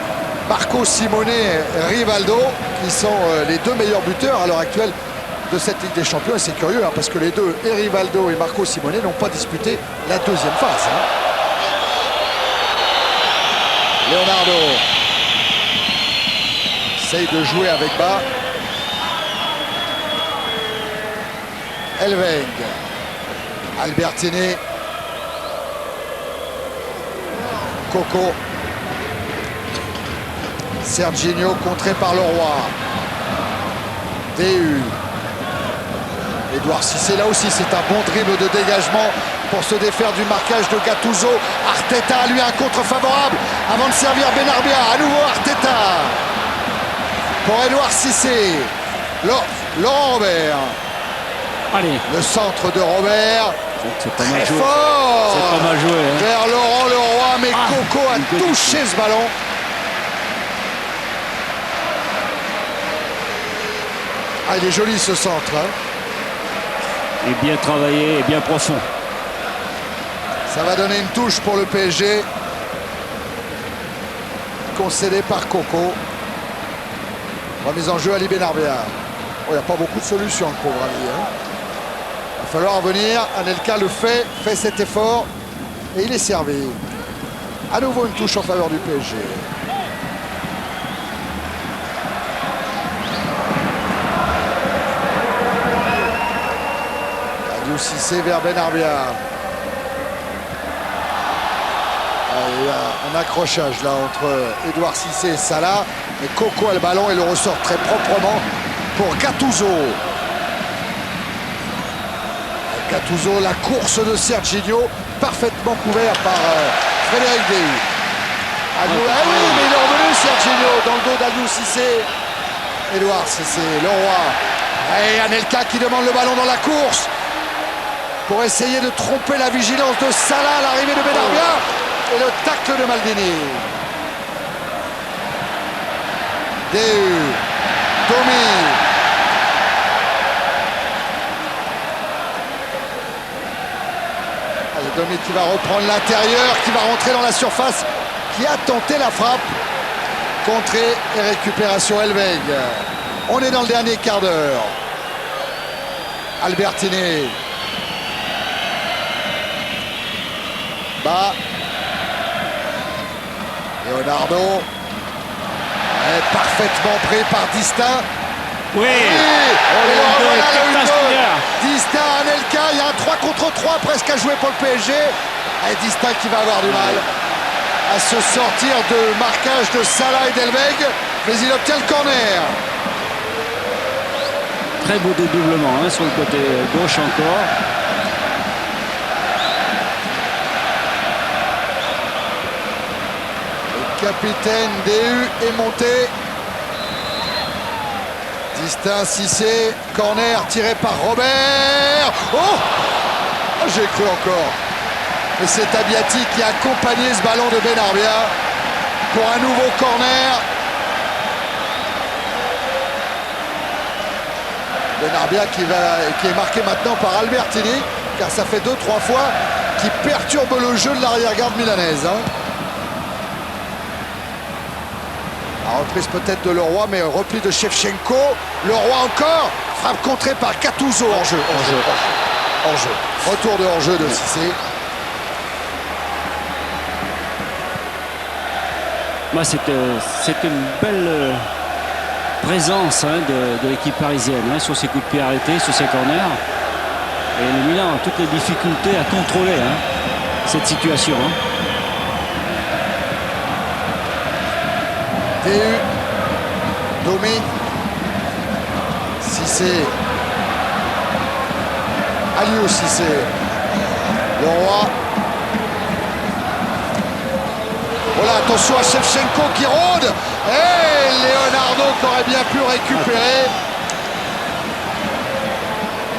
Marco Simone et Rivaldo, qui sont les deux meilleurs buteurs à l'heure actuelle de cette Ligue des Champions. Et c'est curieux, hein, parce que les deux, et Rivaldo et Marco Simone, n'ont pas disputé la deuxième phase. Hein. Leonardo essaye de jouer avec bas. Elveg. Albertini. Coco. Serginho contré par Leroy. DU. Edouard Cissé, là aussi c'est un bon dribble de dégagement pour se défaire du marquage de Gattuso. Arteta, lui, un contre favorable avant de servir Benarbia. À nouveau Arteta pour Edouard Cissé. Laurent Robert. Allez. Le centre de Robert. C'est pas mal joué. Fort. C'est pas mal joué. Hein. Vers Laurent Leroy, mais Coco a touché ce ballon. Ah, il est joli ce centre. Hein. Et bien travaillé et bien profond. Ça va donner une touche pour le PSG. Concédé par Coco. Remise en jeu Ali Benarbia. Oh, il n'y a pas beaucoup de solutions, le pauvre Ali. Hein. Il va falloir revenir. Anelka le fait cet effort. Et il est servi. À nouveau une touche en faveur du PSG. Aliou Cissé vers Benarbia. Il y a un accrochage là entre Edouard Cissé et Salah. Mais Coco a le ballon et le ressort très proprement pour Gattuso. Gattuso, la course de Serginho, parfaitement couvert par Frédéric Déhu. Ah oui, mais il est revenu Serginho dans le dos d'Aliou Cissé. Edouard Cissé, Leroy. Et Anelka qui demande le ballon dans la course pour essayer de tromper la vigilance de Salah à l'arrivée de Benarbia. Et le tacle de Maldini. Déhu. Domi. Domi qui va reprendre l'intérieur, qui va rentrer dans la surface, qui a tenté la frappe. Contrée et récupération Elveg. On est dans le dernier quart d'heure. Albertini. Bas. Leonardo. Parfaitement pris par Distin. Oui. Et le revoilà, le spectaculaire. 1-2. Distin, Anelka, il y a un 3 contre 3 presque à jouer pour le PSG. Et Distin qui va avoir du mal à se sortir de marquage de Salah et Delbeg, mais il obtient le corner. Très beau dédoublement hein, sur le côté gauche encore. Le capitaine DU est monté. Distin, Cissé, corner tiré par Robert. Oh, j'ai cru encore. Et c'est Abiati qui a accompagné ce ballon de Benarbia pour un nouveau corner. Benarbia qui est marqué maintenant par Albertini, car ça fait 2-3 fois qu'il perturbe le jeu de l'arrière-garde milanaise. La reprise peut-être de Leroy, mais repli de Shevchenko. Leroy encore, frappe contrée par Gattuso. Hors-jeu. Retour de hors-jeu de Cissé. C'est une belle présence hein, de l'équipe parisienne hein, sur ses coups de pied arrêtés, sur ses corners. Et le Milan a toutes les difficultés à contrôler hein, cette situation. Hein. DU, Domi, Cissé, Aliou Cissé, Leroy. Voilà, attention à Shevchenko qui rôde. Et Leonardo qui aurait bien pu récupérer.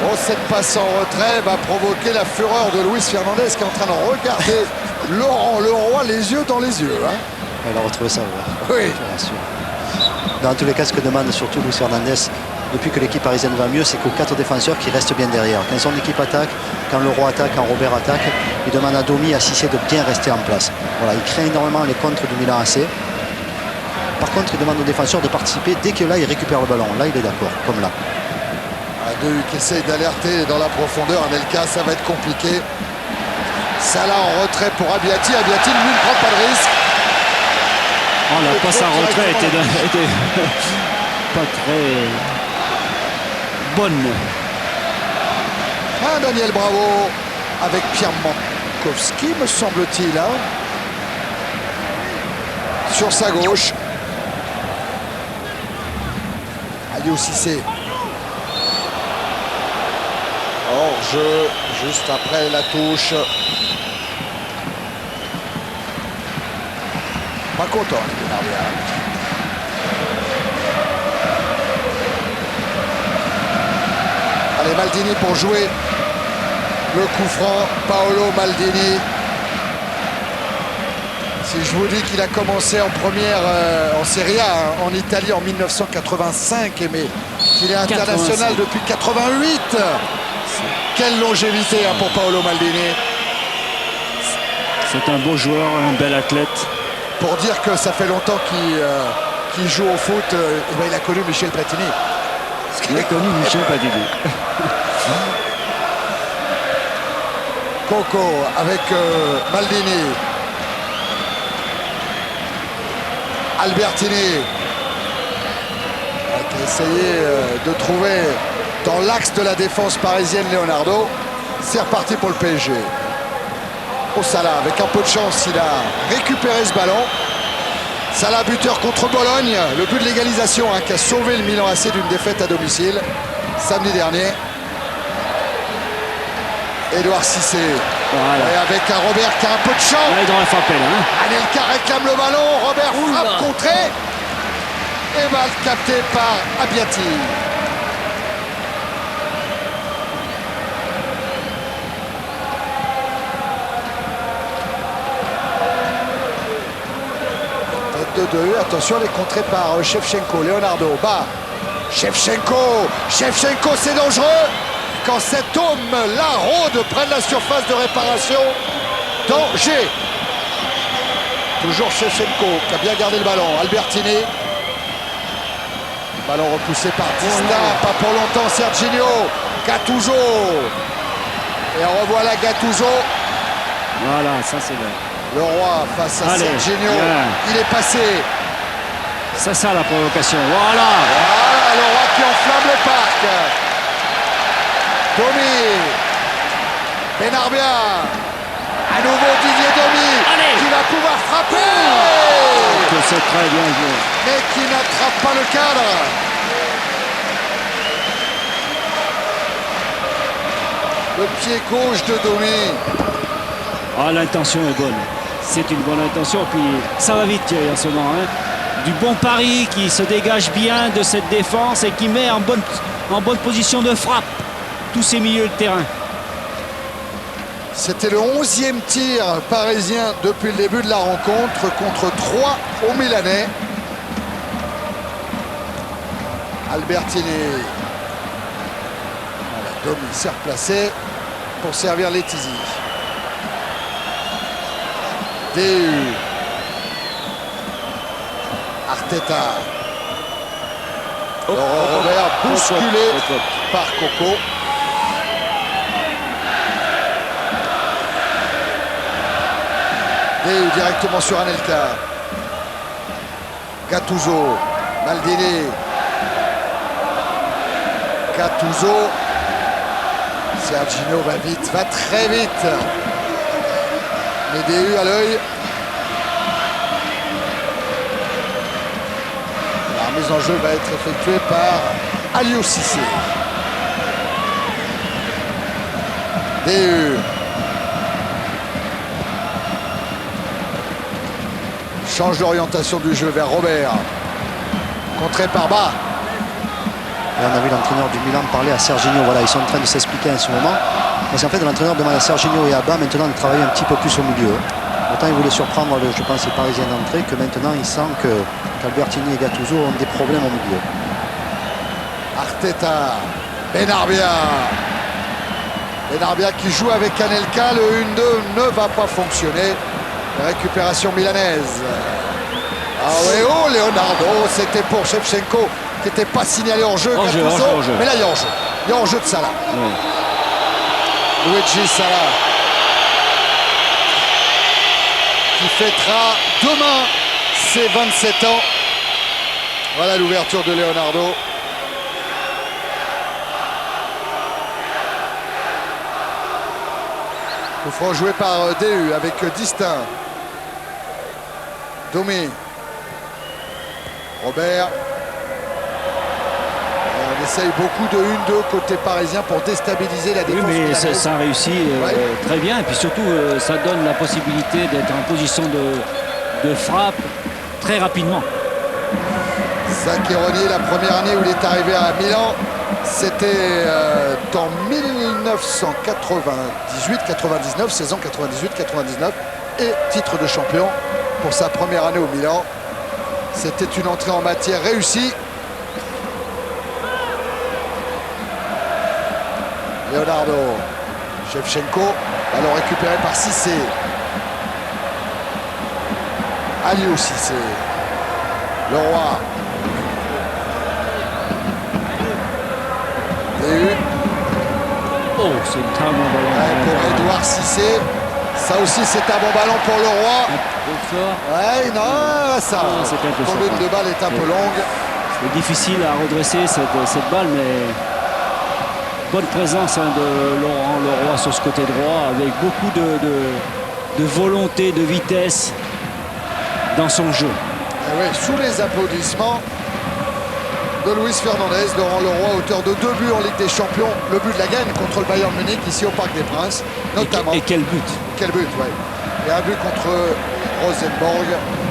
Oh, cette passe en retrait va provoquer la fureur de Luis Fernandez qui est en train de regarder Laurent Leroy les yeux dans les yeux. Hein. Elle a retrouvé ça. Oui. Dans tous les cas, ce que demande surtout Luis Fernandez, depuis que l'équipe parisienne va mieux, c'est qu'aux 4 défenseurs qui restent bien derrière. Quand son équipe attaque, quand Leroy attaque, quand Robert attaque, il demande à Domi, à Cissé de bien rester en place. Voilà, il craint énormément les contres du Milan AC. Par contre, il demande aux défenseurs de participer dès que là, il récupère le ballon. Là, il est d'accord, comme là. Deux qui essaye d'alerter dans la profondeur. Anelka, ça va être compliqué. Salah en retrait pour Abiati. Abiati, lui, ne prend pas de risque. Oh, la passe en retrait était pas très bonne. Daniel Bravo avec Pierre Mankowski, me semble-t-il. Hein, sur sa gauche. Aliou Cissé. Hors-jeu, juste après la touche. Pas content, les Benarbia. Allez, Maldini pour jouer le coup franc. Paolo Maldini. Si je vous dis qu'il a commencé en première en Serie A, hein, en Italie en 1985, mais qu'il est international 85. depuis 88. Quelle longévité hein, pour Paolo Maldini. C'est un beau joueur, un bel athlète. Pour dire que ça fait longtemps qu'il joue au foot, il a connu Michel Platini. Il a connu Michel Platini. Coco avec Maldini. Albertini qui a essayé de trouver dans l'axe de la défense parisienne Leonardo. C'est reparti pour le PSG. Au Salah, avec un peu de chance, il a récupéré ce ballon. Salah buteur contre Bologne, le but de l'égalisation hein, qui a sauvé le Milan AC d'une défaite à domicile samedi dernier. Edouard Cissé. Voilà. Et avec un Robert qui a un peu de chance. Là, il devrait frapper là. Hein. Anelka réclame le ballon. Robert frappe contré. Et balle capté par Abiati. Tête de 2. Attention, elle est contrée par Shevchenko. Leonardo. Bas. Shevchenko. Shevchenko, c'est dangereux. Quand cet homme-là rôde près de la surface de réparation, danger. Toujours Shevchenko qui a bien gardé le ballon. Albertini. Ballon repoussé par Distin. Pas pour longtemps, Serginho. Gattuso. Et on revoit la Gattuso. Voilà, ça c'est vrai. Le roi face à Serginho. Il est passé. C'est ça la provocation. Voilà. Voilà, le roi qui enflamme le parc. Domi. Benarbia. À nouveau Didier Domi. Allez. Qui va pouvoir frapper. Que c'est très bien joué. Mais qui n'attrape pas le cadre. Le pied gauche de Domi. Ah, l'intention est bonne. C'est une bonne intention. Puis ça va vite, Thierry, en ce moment. Hein. Du bon pari qui se dégage bien de cette défense et qui met en bonne position de frappe tous ces milieux de terrain. C'était le 11e tir parisien depuis le début de la rencontre contre 3 au Milanais. Albertini. Voilà, Domi s'est replacé pour servir Letizy. DU. Arteta. Laurent Robert bousculé par Coco. DU directement sur Anelka. Gattuso. Maldini. Gattuso. Serginho va vite, va très vite. Mais DU à l'œil. La mise en jeu va être effectuée par Aliou Cissé. DU. Change d'orientation du jeu vers Robert. Contré par bas. Et on a vu l'entraîneur du Milan parler à Serginho. Voilà, ils sont en train de s'expliquer en ce moment. Parce qu'en fait, l'entraîneur demande à Serginho et à Bas maintenant de travailler un petit peu plus au milieu. Autant il voulait surprendre, je pense, les Parisiens d'entrée, que maintenant il sent qu'Albertini et Gattuso ont des problèmes au milieu. Arteta. Benarbia. Benarbia qui joue avec Anelka. Le 1-2 ne va pas fonctionner. Récupération milanaise. Ah ouais, oh Leonardo, c'était pour Shevchenko qui n'était pas signalé hors jeu. Hors jeu. Mais là il y a hors jeu. Il y a hors jeu de Salah. Oui. Luigi Salah qui fêtera demain ses 27 ans. Voilà l'ouverture de Leonardo. Coup franc joué par DU avec Distin. Domi. Robert. Et on essaye beaucoup de 1-2 côté parisien pour déstabiliser la défense. Oui, mais ça réussit très bien. Et puis surtout, ça donne la possibilité d'être en position de frappe très rapidement. Zaccheroni, la première année où il est arrivé à Milan, c'était en 1998-99, saison 98-99, et titre de champion pour sa première année au Milan. C'était une entrée en matière réussie. Leonardo, Shevchenko, ballon récupéré par Cissé. Aliou Cissé. Leroy. DU. Oh, c'est un très bon ballon. Pour Edouard Cissé. Ça aussi, c'est un bon ballon pour Leroy. Ouais, non, ça. Ton ligne de balle est un peu longue. C'est difficile à redresser cette balle, mais bonne présence de Laurent Leroy sur ce côté droit, avec beaucoup de volonté, de vitesse dans son jeu. Et oui, sous les applaudissements de Luis Fernandez, Laurent Leroy, auteur de 2 buts en Ligue des Champions, le but de la gagne contre le Bayern Munich ici au Parc des Princes, notamment. Et quel but! Quel but, oui. Et un but contre Rosenborg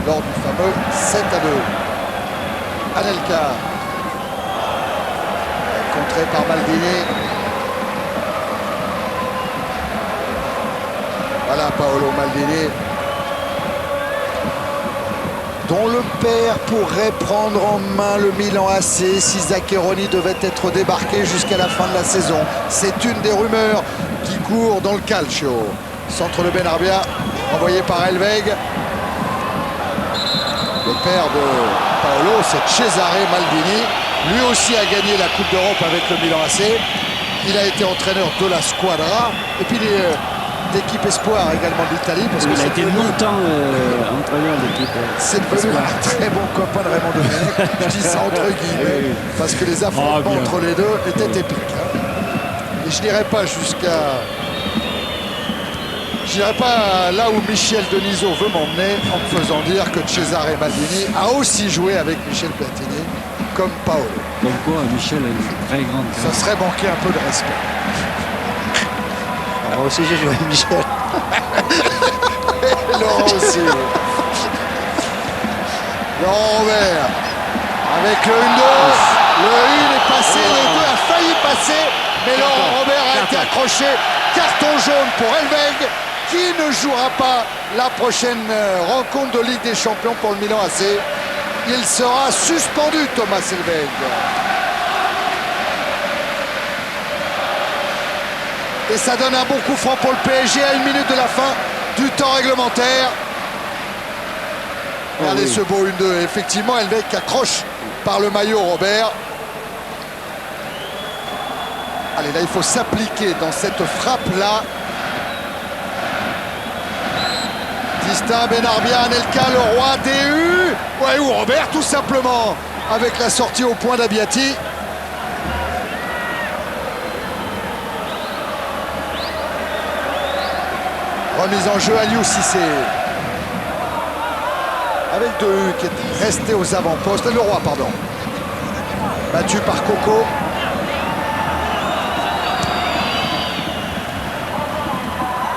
lors du fameux 7-2. Anelka. Contré par Maldini. Voilà Paolo Maldini, dont le père pourrait prendre en main le Milan AC si Zaccheroni devait être débarqué jusqu'à la fin de la saison. C'est une des rumeurs qui court dans le calcio. Centre de Benarbia, envoyé par Elveg. Le père de Paolo, c'est Cesare Maldini. Lui aussi a gagné la Coupe d'Europe avec le Milan AC. Il a été entraîneur de la Squadra. Et puis d'équipe espoir également de l'Italie. Parce que Il a été longtemps entraîneur d'équipe. C'est devenu un très bon copain de Raymond Domenech. Je dis ça entre guillemets, parce que les affrontements entre les deux étaient épiques. Et je n'irai pas jusqu'à... Je n'irai pas là où Michel Denisot veut m'emmener en me faisant dire que Cesare Maldini a aussi joué avec Michel Platini comme Paolo. Donc quoi, Michel a une très grande Ça serait manquer un peu de respect. Moi aussi j'ai joué avec Michel. Et Laurent aussi. Laurent Robert avec le 1-2. Le 1 est passé, le 2 a failli passer, mais Laurent Robert a été accroché. Carton jaune pour Helweg, qui ne jouera pas la prochaine rencontre de Ligue des Champions pour le Milan AC. Il sera suspendu, Thomas Helweg. Et ça donne un bon coup franc pour le PSG à 1 minute de la fin du temps réglementaire. Regardez ce beau 1-2. Effectivement, Helweg accroche par le maillot Robert. Allez, là, il faut s'appliquer dans cette frappe-là. Distin, Benarbia, Anelka, Leroy, DU. Ouais, ou Robert, tout simplement, avec la sortie au point d'Abbiati. Remise en jeu, Aliou Cissé. Avec DU qui est resté aux avant-postes. Leroy, pardon. Battu par Coco.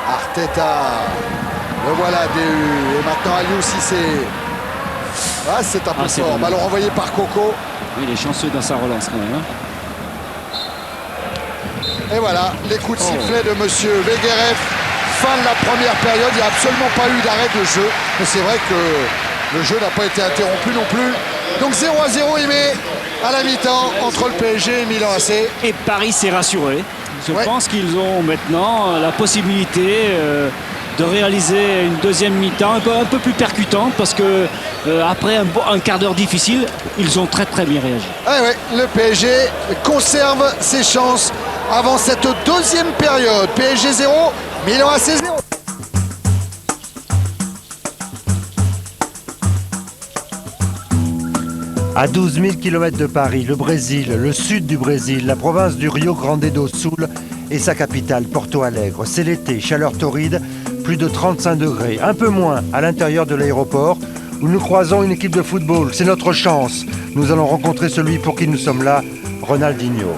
Arteta, le voilà DU, et maintenant Aliou Cissé. Ah, c'est un peu fort, bon. Ballon renvoyé par Coco. Il est chanceux dans sa relance quand même. Et voilà, les coups de sifflet de monsieur Veguerev. Fin de la première période, il n'y a absolument pas eu d'arrêt de jeu. Mais c'est vrai que le jeu n'a pas été interrompu non plus. Donc 0-0 il met à la mi-temps entre le PSG et Milan AC. Et Paris s'est rassuré. Je pense qu'ils ont maintenant la possibilité de réaliser une deuxième mi-temps un peu plus percutante parce que après un quart d'heure difficile, ils ont très bien réagi. Ah ouais, le PSG conserve ses chances avant cette deuxième période. PSG 0, Milan AC 0. À 12 000 km de Paris, le Brésil, le sud du Brésil, la province du Rio Grande do Sul et sa capitale, Porto Alegre. C'est l'été, chaleur torride, plus de 35 degrés, un peu moins à l'intérieur de l'aéroport où nous croisons une équipe de football. C'est notre chance. Nous allons rencontrer celui pour qui nous sommes là, Ronaldinho.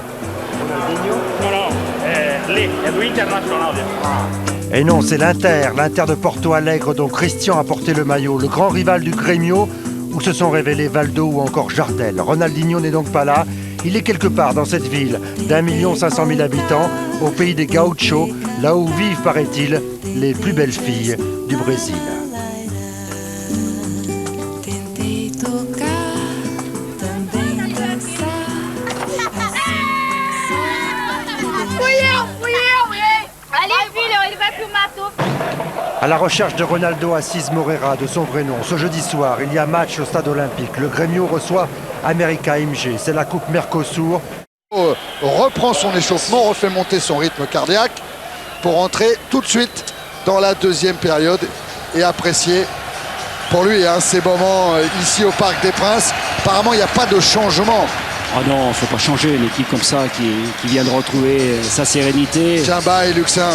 Et non, c'est l'Inter de Porto Alegre dont Christian a porté le maillot, le grand rival du Grêmio, où se sont révélés Valdo ou encore Jardel. Ronaldinho n'est donc pas là, il est quelque part dans cette ville d'1 500 000 habitants, au pays des Gauchos, là où vivent, paraît-il, les plus belles filles du Brésil. À la recherche de Ronaldo Assis Moreira, de son vrai nom, ce jeudi soir, il y a match au stade olympique. Le Grêmio reçoit América MG. C'est la Coupe Mercosur. Reprend son échauffement, refait monter son rythme cardiaque pour entrer tout de suite dans la deuxième période et apprécier pour lui ces moments ici au Parc des Princes. Apparemment, il n'y a pas de changement. Ah non, il ne faut pas changer une équipe comme ça qui vient de retrouver sa sérénité. Djamba et Luxin.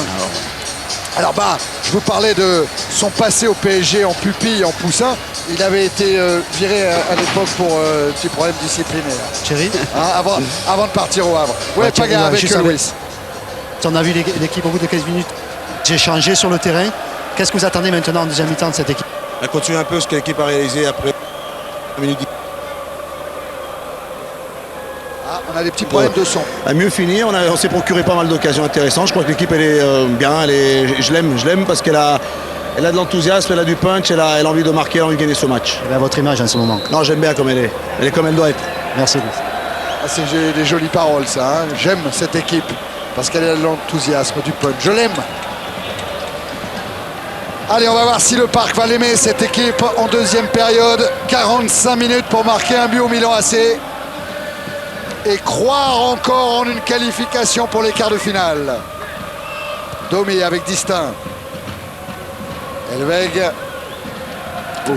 Alors je vous parlais de son passé au PSG en pupille, en poussin. Il avait été viré à l'époque pour petit problème disciplinaire. Thierry avant de partir au Havre. Ouais, Paga avec Luis. On a vu l'équipe au bout de 15 minutes. J'ai changé sur le terrain. Qu'est-ce que vous attendez maintenant en deuxième mi-temps de cette équipe? Elle continue un peu ce que l'équipe a réalisé après 1 minute. On a des petits problèmes de son. À mieux finir, on s'est procuré pas mal d'occasions intéressantes. Je crois que l'équipe elle est bien, je l'aime parce qu'elle a de l'enthousiasme, elle a du punch, elle a envie de marquer, elle a envie de gagner ce match. À votre image en ce moment. Non, j'aime bien comme elle est comme elle doit être. Merci. C'est des jolies paroles ça. J'aime cette équipe parce qu'elle a de l'enthousiasme, du punch. Je l'aime. Allez, on va voir si le Parc va l'aimer cette équipe en deuxième période. 45 minutes pour marquer un but au Milan AC. Et croire encore en une qualification pour les quarts de finale. Domi avec Distin. Elveg.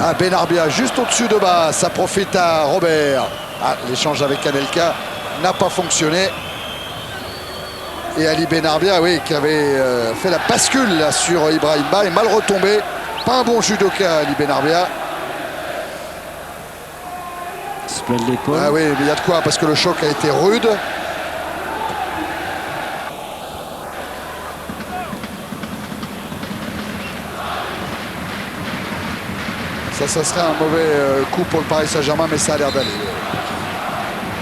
Ah, Benarbia juste au-dessus de bas. Ça profite à Robert. Ah, l'échange avec Anelka n'a pas fonctionné. Et Ali Benarbia, oui, qui avait fait la bascule là, sur Ibrahim Ba, est mal retombé. Pas un bon judoka, Ali Benarbia. Se plaît de l'épaule. Ah oui, mais il y a de quoi, parce que le choc a été rude. Ça serait un mauvais coup pour le Paris Saint-Germain, mais ça a l'air d'aller.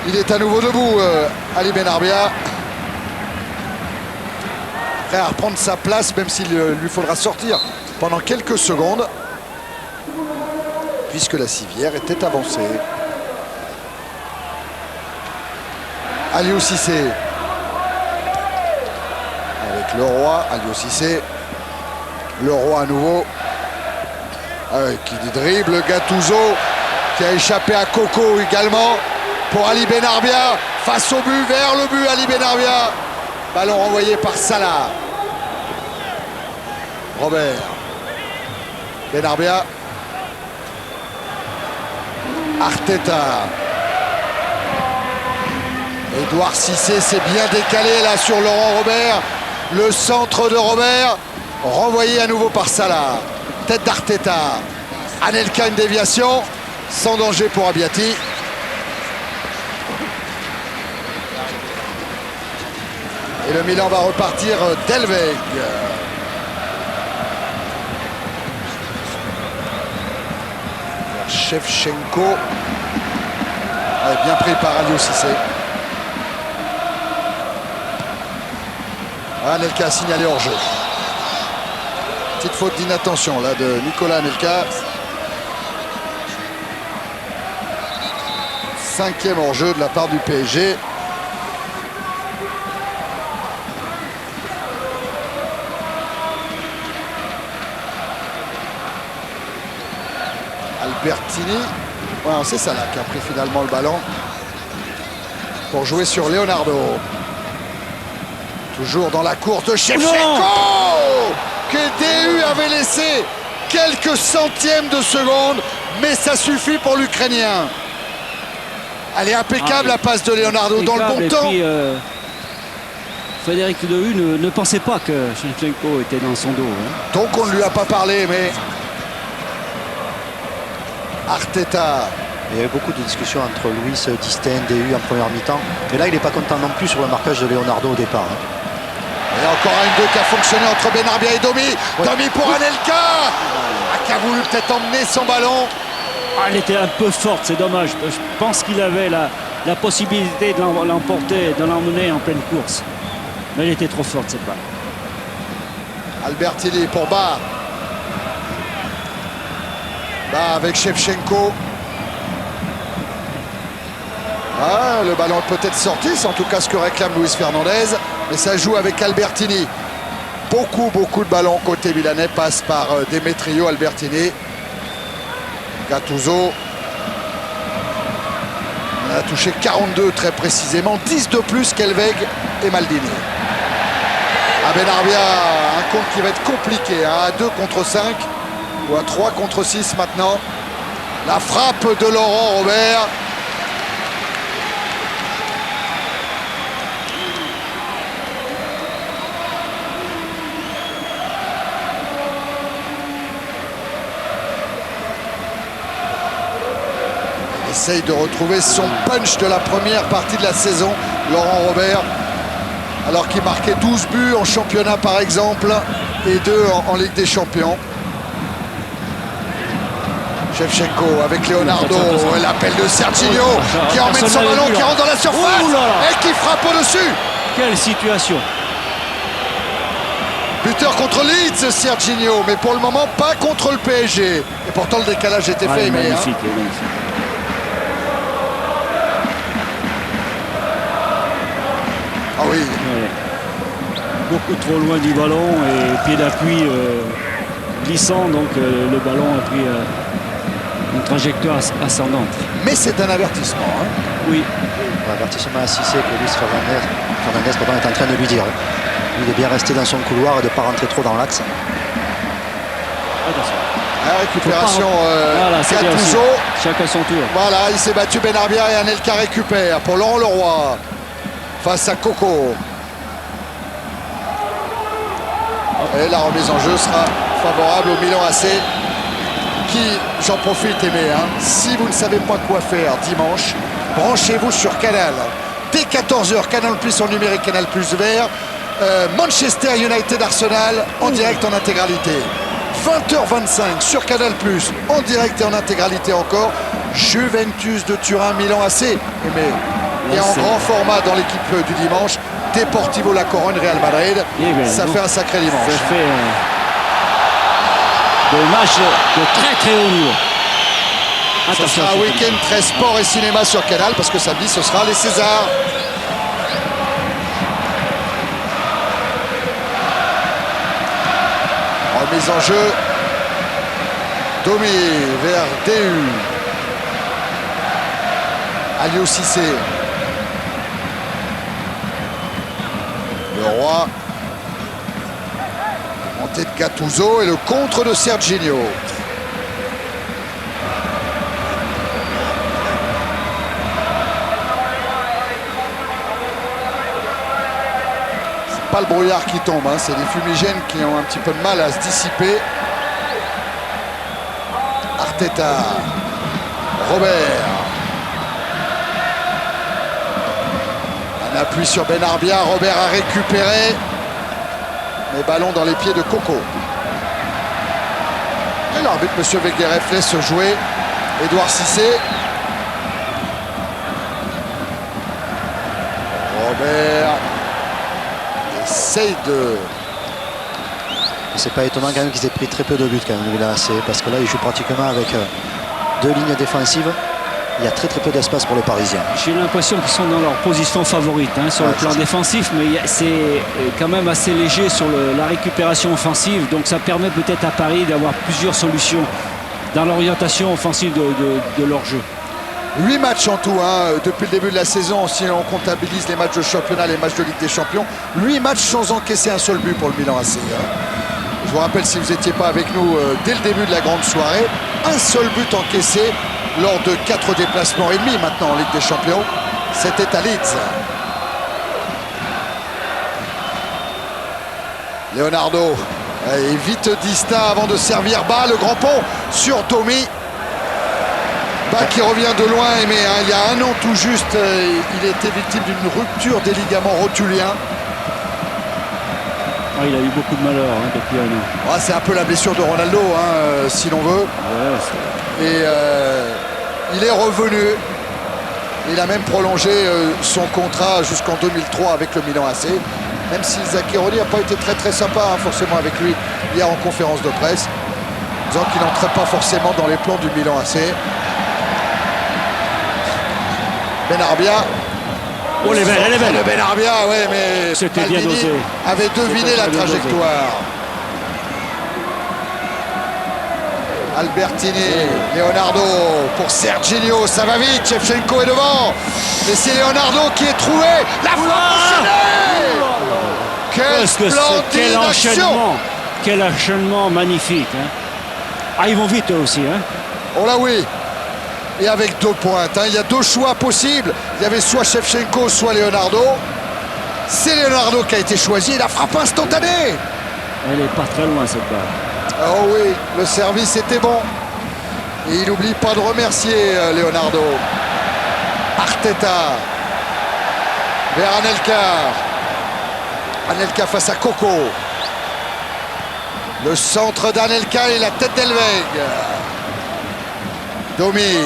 Il est à nouveau debout, Ali Benarbia. Prêt à reprendre sa place, même s'il lui faudra sortir pendant quelques secondes, puisque la civière était avancée. Aliou Cissé. Avec Leroy, Aliou Cissé. Leroy à nouveau. Qui dribble Gattuso, qui a échappé à Coco également. Pour Ali Benarbia, face au but, vers le but, Ali Benarbia. Ballon renvoyé par Salah. Robert. Benarbia. Arteta. Edouard Cissé s'est bien décalé là sur Laurent Robert. Le centre de Robert, renvoyé à nouveau par Salah. Tête d'Arteta. Anelka, une déviation, sans danger pour Abiati. Et le Milan va repartir d'Elveg. Shevchenko. Bien pris par Aliou Cissé. Anelka a signalé hors-jeu. Petite faute d'inattention là de Nicolas Anelka. 5e hors-jeu de la part du PSG. Albertini. Ouais, c'est ça là qui a pris finalement le ballon pour jouer sur Leonardo. Toujours dans la course de Shevchenko, que DU avait laissé quelques centièmes de seconde, mais ça suffit pour l'Ukrainien. Elle est impeccable, la passe de Leonardo dans le bon temps. Puis, Frédéric DU ne pensait pas que Shevchenko était dans son dos. Donc on ne lui a pas parlé, mais Arteta. Il y a eu beaucoup de discussions entre Luis, Distin, DU en première mi-temps. Et là, il n'est pas content non plus sur le marquage de Leonardo au départ. Et encore un 2 qui a fonctionné entre Benarbia et Domi. Ouais. Domi pour Anelka, qui a voulu peut-être emmener son ballon. Elle était un peu forte, c'est dommage. Je pense qu'il avait la possibilité de l'emporter, de l'emmener en pleine course. Mais elle était trop forte, cette balle. Albertini pour Ba. Ba avec Shevchenko. Ah, le ballon est peut-être sorti, c'est en tout cas ce que réclame Luis Fernandez. Mais ça joue avec Albertini. Beaucoup de ballons côté milanais passent par Demetrio Albertini. Gattuso. On a touché 42 très précisément, 10 de plus qu'Elveg et Maldini. À Benarbia, un compte qui va être compliqué, à 2 contre 5 ou à 3 contre 6 maintenant. La frappe de Laurent Robert. Essaye de retrouver son punch de la première partie de la saison, Laurent Robert, alors qu'il marquait 12 buts en championnat par exemple et 2 en Ligue des Champions. Shevchenko avec Leonardo, l'appel de Serginho qui emmène son ballon, qui rentre dans la surface et qui frappe au-dessus. Quelle situation! Buteur contre Leeds, Serginho, mais pour le moment pas contre le PSG. Et pourtant le décalage était fait. Magnifique, mais, magnifique. Ah oui. Ouais. Beaucoup trop loin du ballon et pied d'appui glissant, donc le ballon a pris une trajectoire ascendante. Mais c'est un avertissement. Hein. Oui. L'avertissement à Cissé que Luis Fernandez est en train de lui dire. Il est bien resté dans son couloir et de ne pas rentrer trop dans l'axe. Attention. La récupération Voilà, c'est bien aussi. Gattuso. Chacun son tour. Voilà, il s'est battu Benarbia et Anelka récupère pour Laurent Leroy face à Coco. Et la remise en jeu sera favorable au Milan AC qui, j'en profite Aimé, si vous ne savez pas quoi faire dimanche, branchez-vous sur Canal. Dès 14h, Canal Plus en numérique, Canal Plus vert. Manchester United Arsenal en direct en intégralité. 20h25 sur Canal Plus en direct et en intégralité encore. Juventus de Turin, Milan AC. Aimé. Et en grand format dans l'équipe du dimanche, Deportivo La Corogne, Real Madrid. Ça fait un sacré dimanche. Ça fait des matchs de très très haut niveau. Ce sera un week-end très sport et cinéma sur Canal parce que samedi ce sera les Césars. Remise en jeu. Domi vers DU. Aliou Cissé. Le Roi. Montée de Gattuso et le contre de Serginho. C'est pas le brouillard qui tombe, c'est les fumigènes qui ont un petit peu de mal à se dissiper. Arteta. Robert. Un appui sur Benarbia. Robert a récupéré. Mais ballon dans les pieds de Coco. Et l'arbitre, M. Wegereff, laisse jouer Édouard Cissé. Robert essaye de... C'est pas étonnant quand même qu'ils aient pris très peu de buts quand même, Milan AC, parce que là, ils jouent pratiquement avec deux lignes défensives. Il y a très peu d'espace pour les Parisiens. J'ai l'impression qu'ils sont dans leur position favorite sur le plan défensif, mais c'est quand même assez léger sur la récupération offensive. Donc ça permet peut-être à Paris d'avoir plusieurs solutions dans l'orientation offensive de leur jeu. 8 matchs en tout, depuis le début de la saison, si on comptabilise les matchs de championnat, les matchs de Ligue des Champions. 8 matchs sans encaisser un seul but pour le Milan AC. Je vous rappelle, si vous n'étiez pas avec nous dès le début de la grande soirée, un seul but encaissé lors de 4 déplacements et demi maintenant en Ligue des Champions. C'était à Leeds. Leonardo évite Dista avant de servir bas. Le grand pont sur Domi. Bas qui revient de loin, mais il y a un an tout juste, il était victime d'une rupture des ligaments rotuliens. Il a eu beaucoup de malheur depuis un an. C'est un peu la blessure de Ronaldo, si l'on veut. Ouais, et il est revenu. Il a même prolongé son contrat jusqu'en 2003 avec le Milan AC. Même si Zaccheroni n'a pas été très sympa forcément avec lui hier en conférence de presse, disant qu'il n'entrait pas forcément dans les plans du Milan AC. Benarbia. Oh, elle est belle, elle est belle. Le Benarbia, ouais, mais c'était bien dosé. Avait deviné la trajectoire. Albertini, Leonardo pour Serginho, ça va vite, Shevchenko est devant. Et c'est Leonardo qui est trouvé. La frappe enchaînée. Quel enchaînement. Quel enchaînement magnifique. Ils vont vite eux aussi. Oh là oui. Et avec 2 pointes, il y a 2 choix possibles. Il y avait soit Shevchenko, soit Leonardo. C'est Leonardo qui a été choisi. La frappe instantanée. Elle est pas très loin cette balle. Oh oui, le service était bon. Et il n'oublie pas de remercier Leonardo. Arteta vers Anelka. Anelka face à Coco. Le centre d'Anelka et la tête d'Elveg. Domi.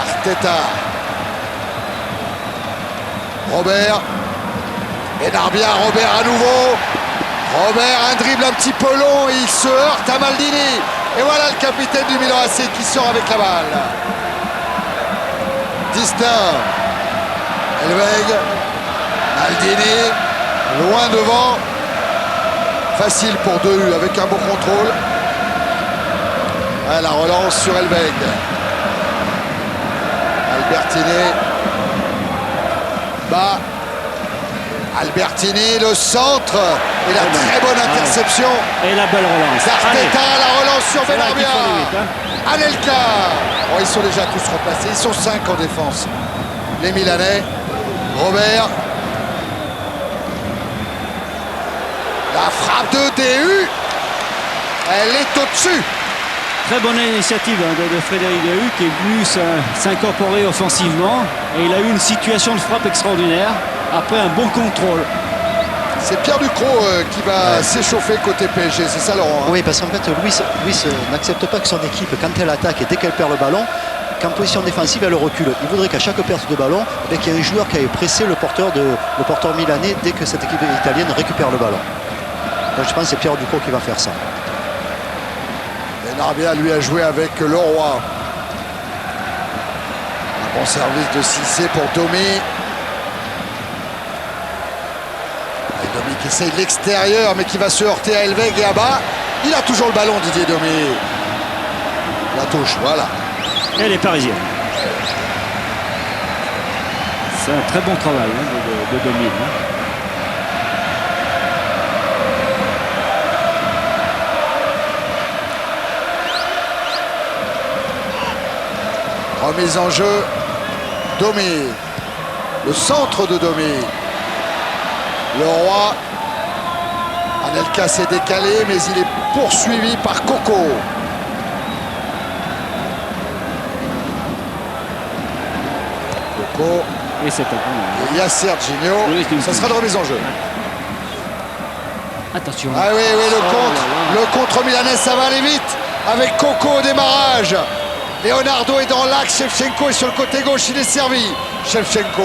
Arteta. Robert. Benarbia, Robert à nouveau. Robert, un dribble un petit peu long et il se heurte à Maldini. Et voilà le capitaine du Milan AC qui sort avec la balle. Dista. Elveg. Maldini. Loin devant. Facile pour 2U avec un bon contrôle. La relance sur Elveg. Albertini. Bas. Albertini, le centre et la très bonne interception Et la belle relance. d'Arteta, la relance sur C'est là qu'il Benarbia. faut aller vite, hein. Anelka. Oh, ils sont déjà tous replacés, ils sont 5 en défense. Les Milanais. Robert. La frappe de DU. Elle est au-dessus. Très bonne initiative de Frédéric Dehu qui est venu s'incorporer offensivement. Et il a eu une situation de frappe extraordinaire après un bon contrôle. C'est Pierre Ducrot qui va s'échauffer côté PSG, c'est ça Laurent hein? Oui, parce qu'en fait, Luis n'accepte pas que son équipe, quand elle attaque et dès qu'elle perd le ballon, qu'en position défensive, elle recule. Il voudrait qu'à chaque perte de ballon, qu'il y ait un joueur qui aille presser le porteur milanais dès que cette équipe italienne récupère le ballon. Donc je pense que c'est Pierre Ducrot qui va faire ça. Benarbia lui a joué avec Leroy. Un bon service de Cissé pour Domi. Domi qui essaye l'extérieur mais qui va se heurter à Elveg et à bas. Il a toujours le ballon Didier Domi. La touche, voilà. Et les Parisiens. C'est un très bon travail de Domi. Remise en jeu. Domi. Le centre de Domi. Leroy. Anelka s'est décalé, mais il est poursuivi par Coco. Coco. Et c'est un peu. Il y a Serginho. Oui, c'est une Ça sera de remise en jeu. Attention. Ah oui, oui, le contre. Le contre milanais, ça va aller vite. Avec Coco au démarrage. Leonardo est dans l'axe. Shevchenko est sur le côté gauche. Il est servi. Shevchenko.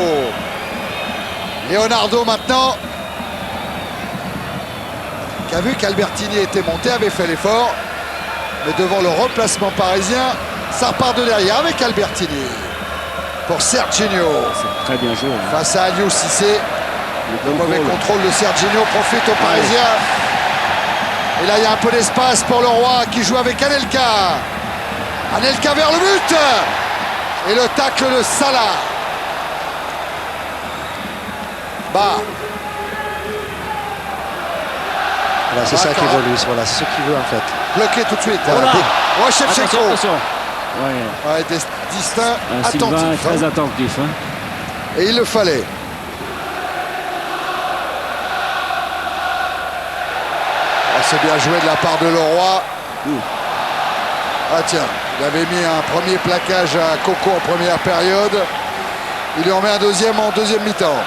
Leonardo maintenant. Qui a vu qu'Albertini était monté, avait fait l'effort. Mais devant le replacement parisien, ça repart de derrière avec Albertini. Pour Serginho. C'est très bien joué. Face à Aliou Cissé. Le mauvais contrôle de Serginho profite aux Parisiens. Et là, il y a un peu d'espace pour Leroy qui joue avec Anelka. Anelka vers le but. Et le tacle de Salah. Bah. Voilà, c'est ça qu'il veut, Luis. Voilà, c'est ce qu'il veut en fait. Bloqué tout de suite. Voilà. Oh, Shevchenko. Attention. Ouais. Ouais, distinct, Sylvain est attentif. très attentif. Hein. Et il le fallait. Oh, c'est bien joué de la part de Leroy. Ah tiens, il avait mis un premier plaquage à Coco en première période. Il lui en met un deuxième en deuxième mi-temps.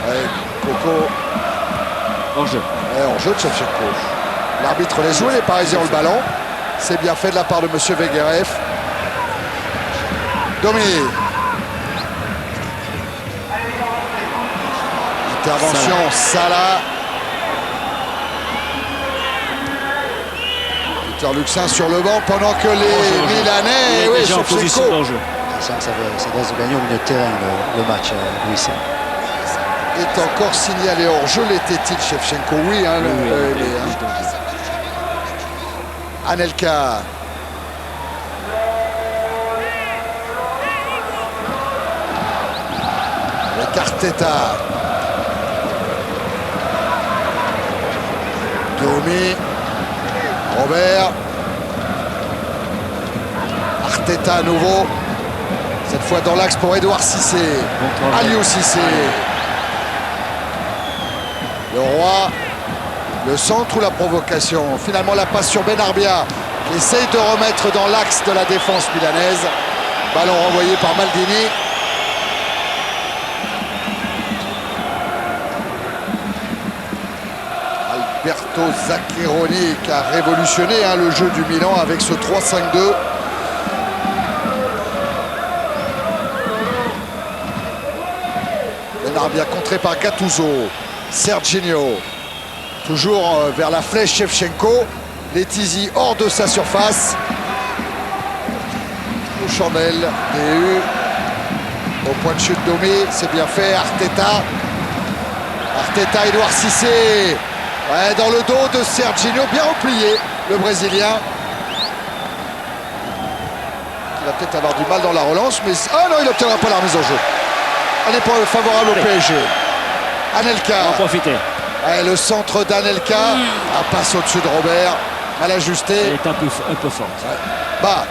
Allez, Coco. Hors-jeu. En jeu de Shevchenko. L'arbitre laisse jouer, les Parisiens ont le ballon. C'est bien fait de la part de M. Veguereff. Domi. Intervention, Salah. Peter Luxin sur le banc pendant que les Milanais. Oui, déjà en position Shevchenko d'hors-jeu. Ça doit se gagner au milieu de terrain le match, Luis. est encore signalé hors-jeu. L'était-il, Shevchenko? Oui, hein, Anelka. Avec Arteta. Domi. Robert. Arteta à nouveau. Cette fois dans l'axe pour Edouard Cissé. Aliou Cissé. Leroy. Le centre ou la provocation? Finalement la passe sur Benarbia qui essaye de remettre dans l'axe de la défense milanaise. Ballon renvoyé par Maldini. Alberto Zaccheroni qui a révolutionné le jeu du Milan avec ce 3-5-2. Benarbia contré par Gattuso. Serginho. Toujours vers la flèche Shevchenko. Letizy hors de sa surface. Chandel, DU. Au point de chute Domi, c'est bien fait. Arteta. Arteta, Edouard Cissé. Ouais, dans le dos de Serginho, bien replié, le Brésilien. Il va peut-être avoir du mal dans la relance, mais... Oh non, il n'obtiendra pas la remise en jeu. Elle est pas favorable au PSG. Anelka. On va profiter. Ouais, le centre d'Anelka. Passe au-dessus de Robert. Mal ajusté. Elle est un peu forte. Ouais. Bah.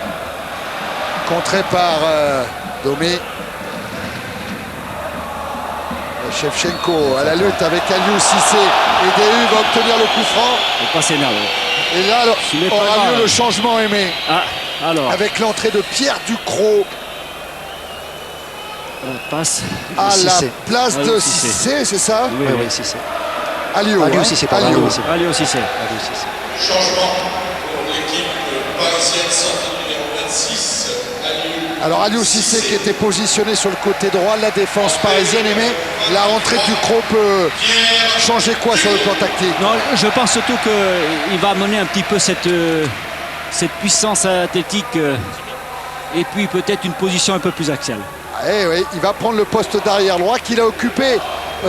Contré par Domé. Shevchenko à la lutte avec Aliou Cissé. Et DU va obtenir le coup franc. Il n'est pas s'énerver. Et là, aura lieu le changement aimé. Ah, alors. Avec l'entrée de Pierre Ducrot. Passe. À Cissé. la place de Cissé, c'est ça? Oui, Oui, Cissé. Aliou, Aliou hein. Cissé, pardon. Aliou. Allez aussi, c'est. Aliou Cissé. Changement pour l'équipe parisienne, centre numéro 26, Aliou. Alors Aliou Cissé qui était positionné sur le côté droit de la défense parisienne, mais la rentrée de Ducrot peut changer quoi sur le plan tactique? Non, je pense surtout qu'il va amener un petit peu cette puissance athlétique et puis peut-être une position un peu plus axiale. Eh oui, il va prendre le poste d'arrière droit qu'il a occupé,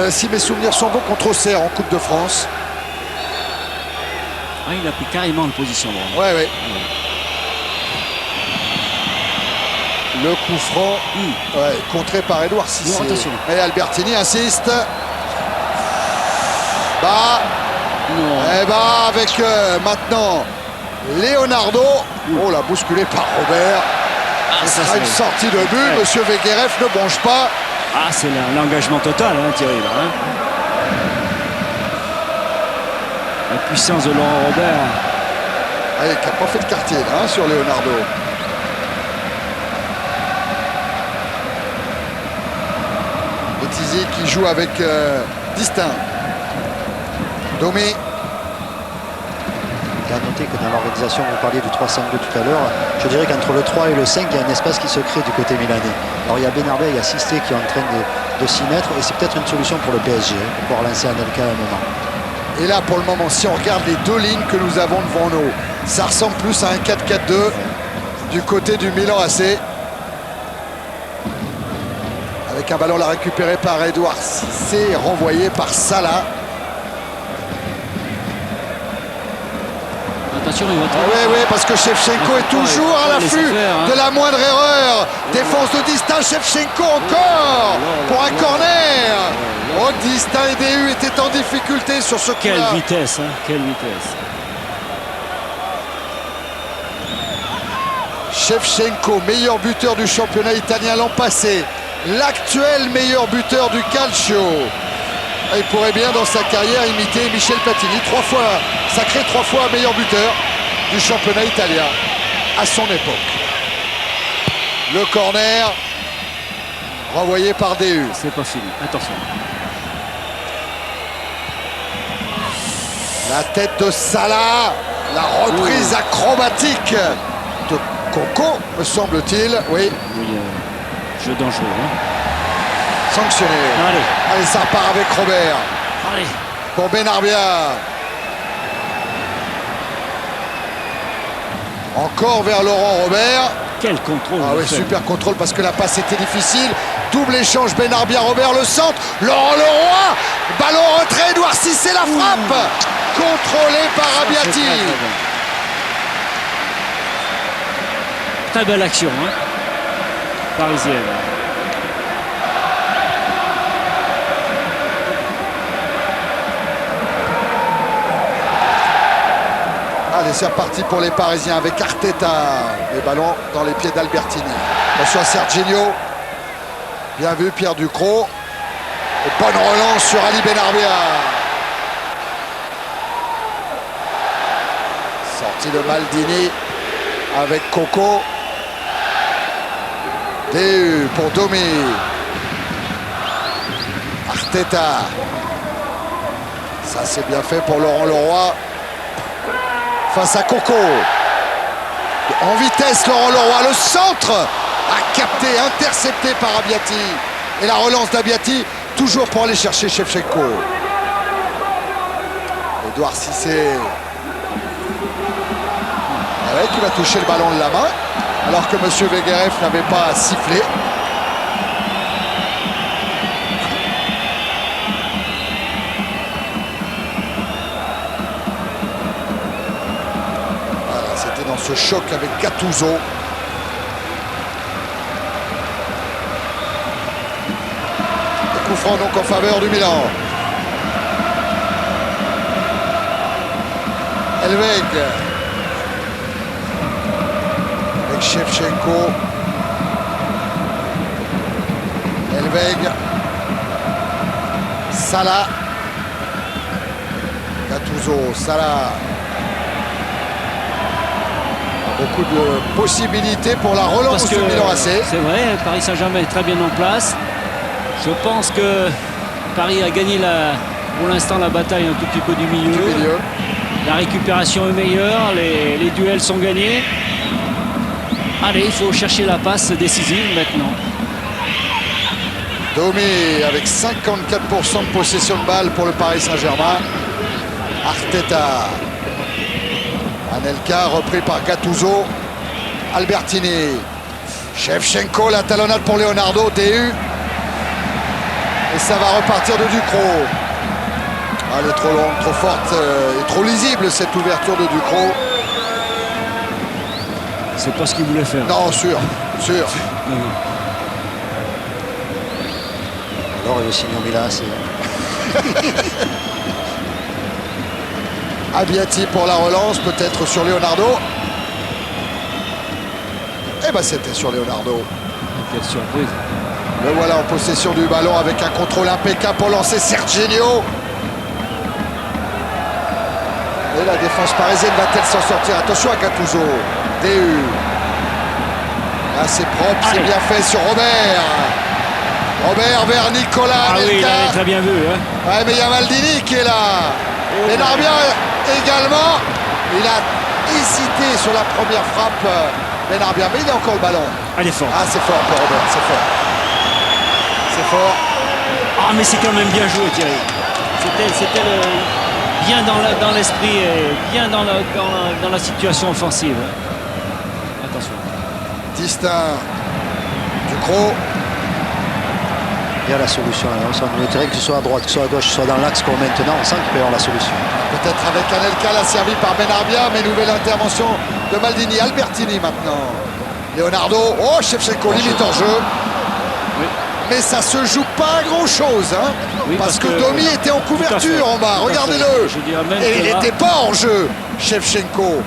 si mes souvenirs sont bons, contre Auxerre en Coupe de France. Ah, il a pris carrément une position droite. Ouais, ouais. Le coup franc, ouais, contré par Edouard Cissé. Non, attention. Et Albertini insiste. Bah, Non. et bah avec maintenant Leonardo. Oh, la bousculé par Robert. Ah, Ce ça, sera une c'est- sortie de but. Ouais. Monsieur Wegerev ne bronche pas. Ah, c'est l'engagement total, hein, Thierry. Là, hein. La puissance de Laurent Robert. Allez, qui n'a pas fait de quartier là, hein, sur Leonardo. Tizi qui joue avec Distin. Domé. Il a noté que dans l'organisation, vous parliez du 3-5-2 tout à l'heure, je dirais qu'entre le 3 et le 5, il y a un espace qui se crée du côté milanais. Alors il y a Benarbia, il y a Sisté qui est en train de s'y mettre, et c'est peut-être une solution pour le PSG, pour pouvoir lancer Anelka à un moment. Et là, pour le moment, si on regarde les deux lignes que nous avons devant nous, ça ressemble plus à un 4-4-2 du côté du Milan AC. Avec un ballon là récupéré par Edouard Cissé, renvoyé par Salah. Attention, il va Oui, parce que Shevchenko est toujours à l'affût de la moindre erreur. Défense de Distin, Shevchenko encore pour un corner. Oh, Distin et DU étaient en difficulté sur ce Quelle coup-là. vitesse, hein, quelle vitesse. Shevchenko, meilleur buteur du championnat italien l'an passé. L'actuel meilleur buteur du calcio. Il pourrait bien dans sa carrière imiter Michel Platini, sacré 3 fois meilleur buteur du championnat italien à son époque. Le corner renvoyé par DU. C'est pas fini, attention. La tête de Salah, la reprise acrobatique de Coco, me semble-t-il. Oui, Oui, jeu dangereux. Hein. sanctionné. Allez, ça repart avec Robert. Allez. Pour Benarbia. Encore vers Laurent Robert. Quel contrôle. Ah oui, fait. super contrôle parce que la passe était difficile. Double échange Benarbia-Robert, le centre. Laurent Leroy. Ballon retrait, Edouard Cissé, la frappe. Contrôlé par Abbiati. Très, très bon. Très belle action, hein. Parisienne. Allez, c'est reparti pour les Parisiens avec Arteta. Les ballons dans les pieds d'Albertini. Attention à Serginho. Bien vu, Pierre Ducrot. Et bonne relance sur Ali Benarbia. Sortie de Maldini avec Coco. DU pour Domi. Arteta. Ça, c'est bien fait pour Laurent Leroy. Face à Coco. En vitesse, Laurent Leroy. Le centre a capté, intercepté par Abbiati. Et la relance d'Abbiati, toujours pour aller chercher Shevchenko. Edouard Cissé. Ah ouais, qui va toucher le ballon de la main. Alors que M. Wegerev n'avait pas sifflé. Voilà, c'était dans ce choc avec Gattuso. franc donc en faveur du Milan. Elveg avec Shevchenko. Elveg, Salah, Gattuso, Salah. Beaucoup de possibilités pour la relance du Milan AC. C'est vrai, Paris Saint-Germain est très bien en place. Je pense que Paris a gagné pour l'instant la bataille un tout petit peu du milieu. La récupération est meilleure, les duels sont gagnés. Allez, il faut chercher la passe décisive maintenant. Domi avec 54% de possession de balle pour le Paris Saint-Germain. Arteta. Anelka repris par Gattuso. Albertini. Shevchenko, la talonnade pour Leonardo. DU. Et ça va repartir de Ducrot. Ah, elle est trop longue, trop forte et trop lisible cette ouverture de Ducrot. C'est pas ce qu'il voulait faire. Non, sûr. Alors il veut signer au Milan AC. Abbiati pour la relance, peut-être sur Leonardo. Eh ben c'était sur Leonardo. Quelle surprise. Le voilà en possession du ballon avec un contrôle impeccable pour lancer Serginho. Et la défense parisienne va-t-elle s'en sortir? Attention à Gattuso. DU. Là c'est propre, c'est bien fait sur Robert. Robert vers Nicolas. Ah oui, il avait très bien vu. Hein. Ouais, mais il y a Maldini qui est là. Et Narbia également. Il a hésité sur la première frappe. Benarbia, mais il a encore le ballon. Elle est forte. Ah, c'est fort pour Robert, c'est fort. C'est fort. Ah, mais c'est quand même bien joué, Thierry. C'était bien dans l'esprit et bien dans la situation offensive. Attention. Distinct. Ducrot. Il y a la solution. On sent le terrain, que ce soit à droite, que ce soit à gauche, que ce soit dans l'axe comme maintenant, on sent qu'il peut y avoir la solution. Peut-être avec Anelka, là servi par Benarbia, mais nouvelle intervention de Maldini. Albertini maintenant. Leonardo. Oh, Shevchenko, limite en jeu. Oui. Mais ça se joue pas à grand chose, hein, oui, parce que Domi était en couverture en bas. Regardez-le. Et il n'était pas en jeu, Shevchenko.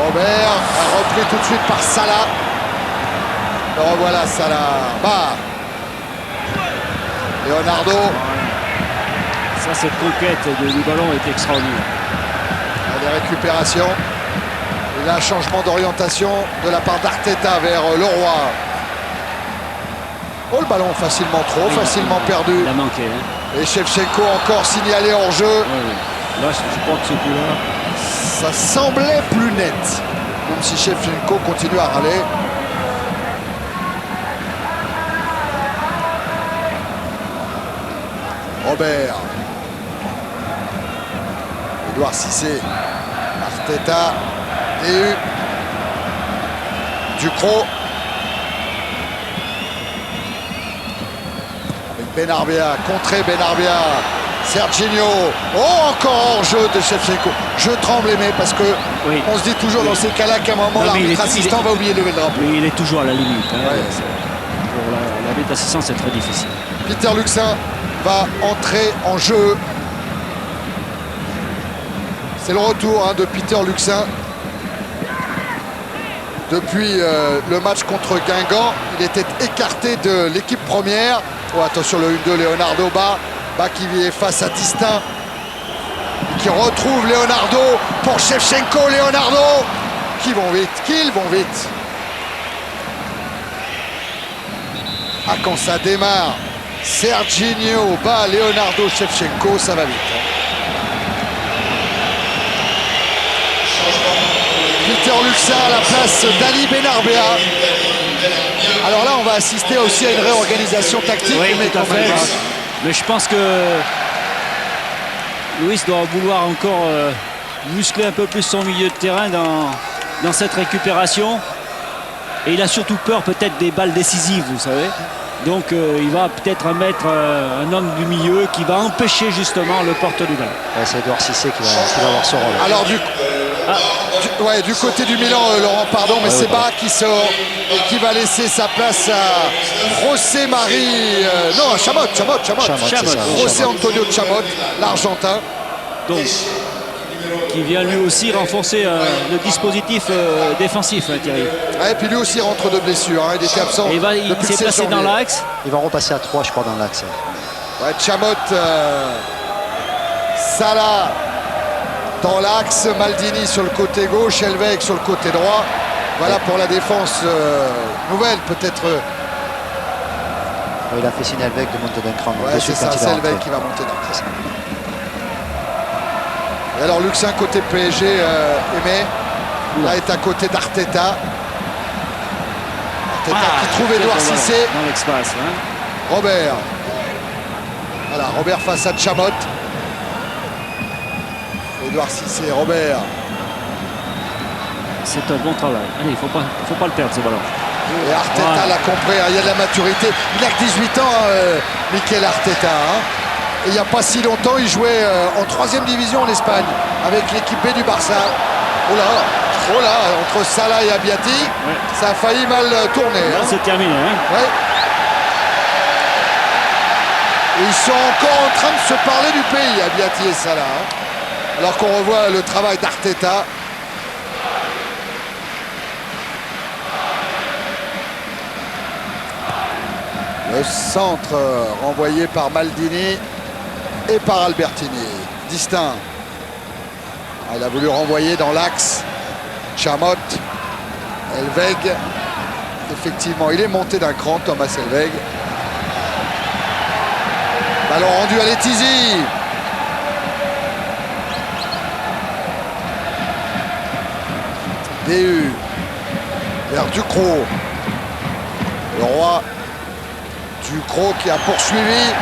Robert, repris tout de suite par Salah. Le revoilà Salah. Bah. Leonardo. Ça, cette conquête du ballon est extraordinaire. Des récupérations. Et là, un changement d'orientation de la part d'Arteta vers Leroy. Oh, le ballon facilement facilement perdu. Il a manqué. Hein. Et Shevchenko encore signalé hors jeu. Oui. Là, je crois que ce coup-là, ça semblait plus net. Même si Shevchenko continue à râler. Robert. Edouard Cissé. Arteta. DU. Ducrot. Avec Benarbia. Contré Benarbia. Serginho. Oh, encore hors jeu de Shevchenko. Je tremble, Aimé, parce que on se dit toujours dans ces cas-là qu'à un moment, l'arbitre assistant va oublier de lever le drapeau. Oui, il est toujours à la limite. Hein. Ouais. Pour l'arbitre assistant, c'est très difficile. Peter Luxin va entrer en jeu. C'est le retour de Peter Luxin. Depuis le match contre Guingamp, il était écarté de l'équipe première. Oh, attention, le 1-2, Leonardo bas qui est face à Distin. Qui retrouve Leonardo pour Shevchenko. Leonardo qui vont vite. Ah, quand ça démarre, Serginho bat Leonardo, Shevchenko, ça va vite. Peter Luxin à la place d'Ali Benarbia. Alors là, on va assister aussi à une réorganisation tactique. Oui, mais tout à fait. Mais je pense que Luis doit vouloir encore muscler un peu plus son milieu de terrain dans cette récupération. Et il a surtout peur peut-être des balles décisives, vous savez. Donc il va peut-être mettre un homme du milieu qui va empêcher justement le porteur du ballon. Ouais, c'est Edouard Cissé qui va avoir ce rôle. Alors Du côté du Milan, Laurent, pardon, mais c'est Barra qui sort et qui va laisser sa place à José Marie. Non, à Chamot. José Antonio Chamot, l'Argentin. Donc, qui vient lui aussi renforcer le dispositif défensif, hein, Thierry. Et puis lui aussi rentre de blessure. Hein. Il était absent. Et il s'est placé dans l'axe. Il va repasser à 3, je crois, dans l'axe. Ouais, Chamot, Salah dans l'axe, Maldini sur le côté gauche, Helveg sur le côté droit. Voilà pour la défense nouvelle, peut-être. Il a fait signe à Helveg de monter d'un cran. Ouais, c'est ça, c'est Helveg qui va monter d'un cran. Et alors Luxin côté PSG, Aimé, là est à côté d'Arteta. Arteta qui trouve Edouard Cissé. Dans l'espace. Hein. Robert. Voilà, Robert face à Chamot. Edouard Cissé, Robert. C'est un bon travail. Allez, il faut pas le perdre ce ballon. Et Arteta l'a compris, hein, il y a de la maturité. Il n'a que 18 ans, Mikel Arteta. Hein. Et il n'y a pas si longtemps, il jouait en 3e division en Espagne avec l'équipe B du Barça. Oh là, entre Salah et Abiati, ça a failli mal tourner. Là, hein. c'est terminé. Hein. Ouais. Et ils sont encore en train de se parler du pays, Abiati et Salah. Hein. Alors qu'on revoit le travail d'Arteta. Le centre renvoyé par Maldini et par Albertini. Distinct. Il a voulu renvoyer dans l'axe. Chamot. Helveg. Effectivement, il est monté d'un cran, Thomas Helveg. Ballon rendu à Letizy. DU. Vers Ducrot. Le roi. Ducrot qui a poursuivi.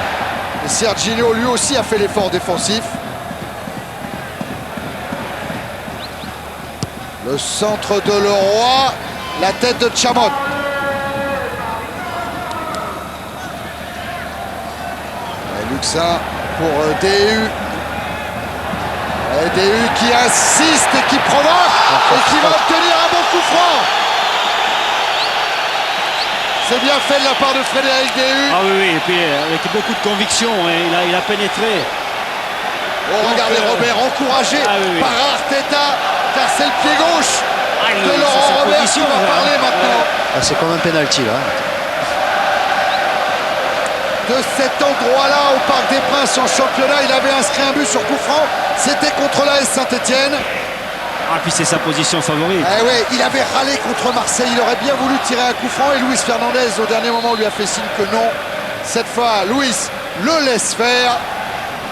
Et Serginho lui aussi a fait l'effort défensif. Le centre de Leroy. La tête de Chamot. Et Luxin pour DU. Et DU qui insiste et qui provoque. Et qui va obtenir un bon coup franc. C'est bien fait de la part de Frédéric DU. Ah oui, et puis avec beaucoup de conviction, hein, il a pénétré. Oh, regardez Robert encouragé par Arteta, car c'est le pied gauche de Laurent Robert qui va parler maintenant. C'est comme un penalty là. De cet endroit-là au Parc des Princes en championnat, il avait inscrit un but sur coup franc. C'était contre l'AS Saint-Etienne. Ah, puis c'est sa position favorite. Eh ouais, il avait râlé contre Marseille, il aurait bien voulu tirer un coup franc et Luis Fernandez au dernier moment lui a fait signe que non. Cette fois, Luis le laisse faire.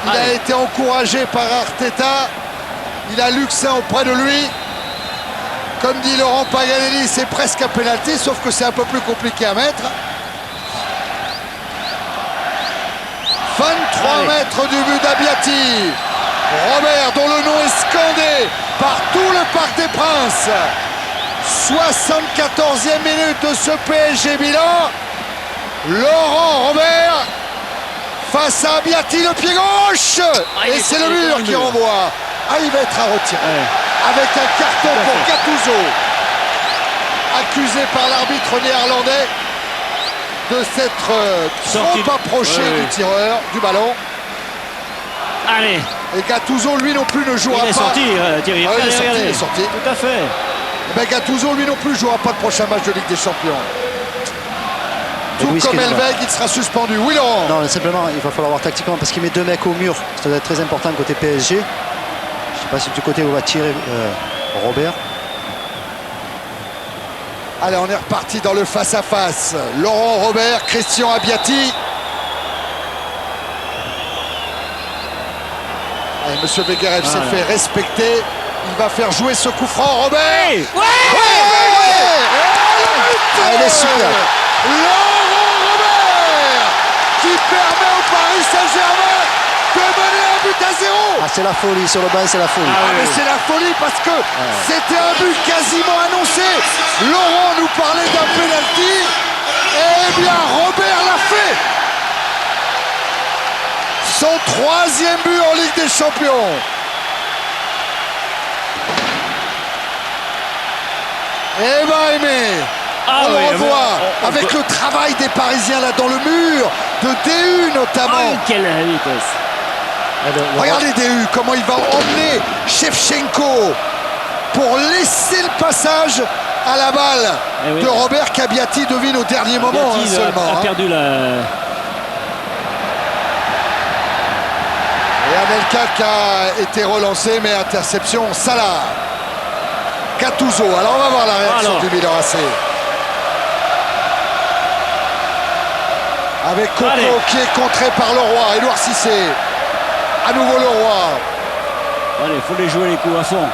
Il a été encouragé par Arteta. Il a Luxin auprès de lui. Comme dit Laurent Paganelli, c'est presque un pénalty, sauf que c'est un peu plus compliqué à mettre. 23 mètres du but d'Abiati. Robert, dont le nom est scandé par tout le Parc des Princes. 74e minute de ce PSG Milan. Laurent Robert face à Abiati, le pied gauche. Et c'est le mur qui renvoie. Ah, il va être à retirer. Avec un carton pour Gattuso. Accusé par l'arbitre néerlandais de s'être trop approché du tireur, du ballon. Allez. Et Gattuso, lui non plus, ne jouera pas. Il est sorti, Thierry. Il est sorti. Tout à fait. Et ben Gattuso, lui non plus, ne jouera pas le prochain match de Ligue des Champions. Tout comme Helveg, il sera suspendu. Oui, Laurent. Non, simplement, il va falloir voir tactiquement parce qu'il met 2 mecs au mur. Ça doit être très important côté PSG. Je ne sais pas si du côté où va tirer Robert. Allez, on est reparti dans le face-à-face. Laurent Robert, Christian Abiati. Allez, Monsieur Beguerev s'est fait respecter. Il va faire jouer ce coup franc. Robert. Ouais. Elle est super. Laurent Robert qui permet au Paris Saint-Germain de mener un but à 0. Ah, c'est la folie, sur le banc, c'est la folie. Mais c'est la folie parce que c'était un but quasiment annoncé. Laurent nous parlait d'un penalty. Eh bien, Robert l'a fait. Son 3e but en Ligue des Champions. Eh ben Aimé, Ah on oui, le revoit avec peut- le travail des Parisiens là dans le mur, de DU notamment. Ah, quelle vitesse. Regardez DU, comment il va emmener Shevchenko pour laisser le passage à la balle Eh oui. de Robert Cabiati, devine au dernier moment Beatty, seulement. a hein. perdu la... Et Anelka qui a été relancé, mais interception Salah. Gattuso, alors on va voir la réaction Alors. du Milan AC. Avec Coco Allez. qui est contré par Leroy, Édouard Cissé. À nouveau Leroy. Allez, il faut les jouer les coups à fond.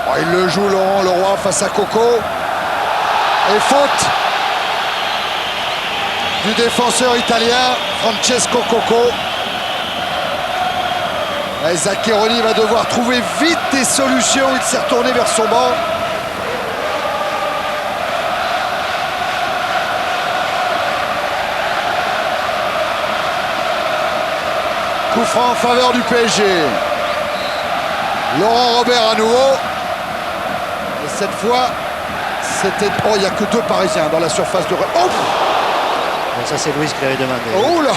Oh, il le joue Laurent Leroy face à Coco. Et faute du défenseur italien Francesco Coco. Et Zaccheroni va devoir trouver vite des solutions. Il s'est retourné vers son banc. Coup franc en faveur du PSG. Laurent Robert à nouveau. Et cette fois, c'était... Oh, il n'y a que deux Parisiens dans la surface de... Oh, Ça, c'est Louis qui l'avait demandé. oh là.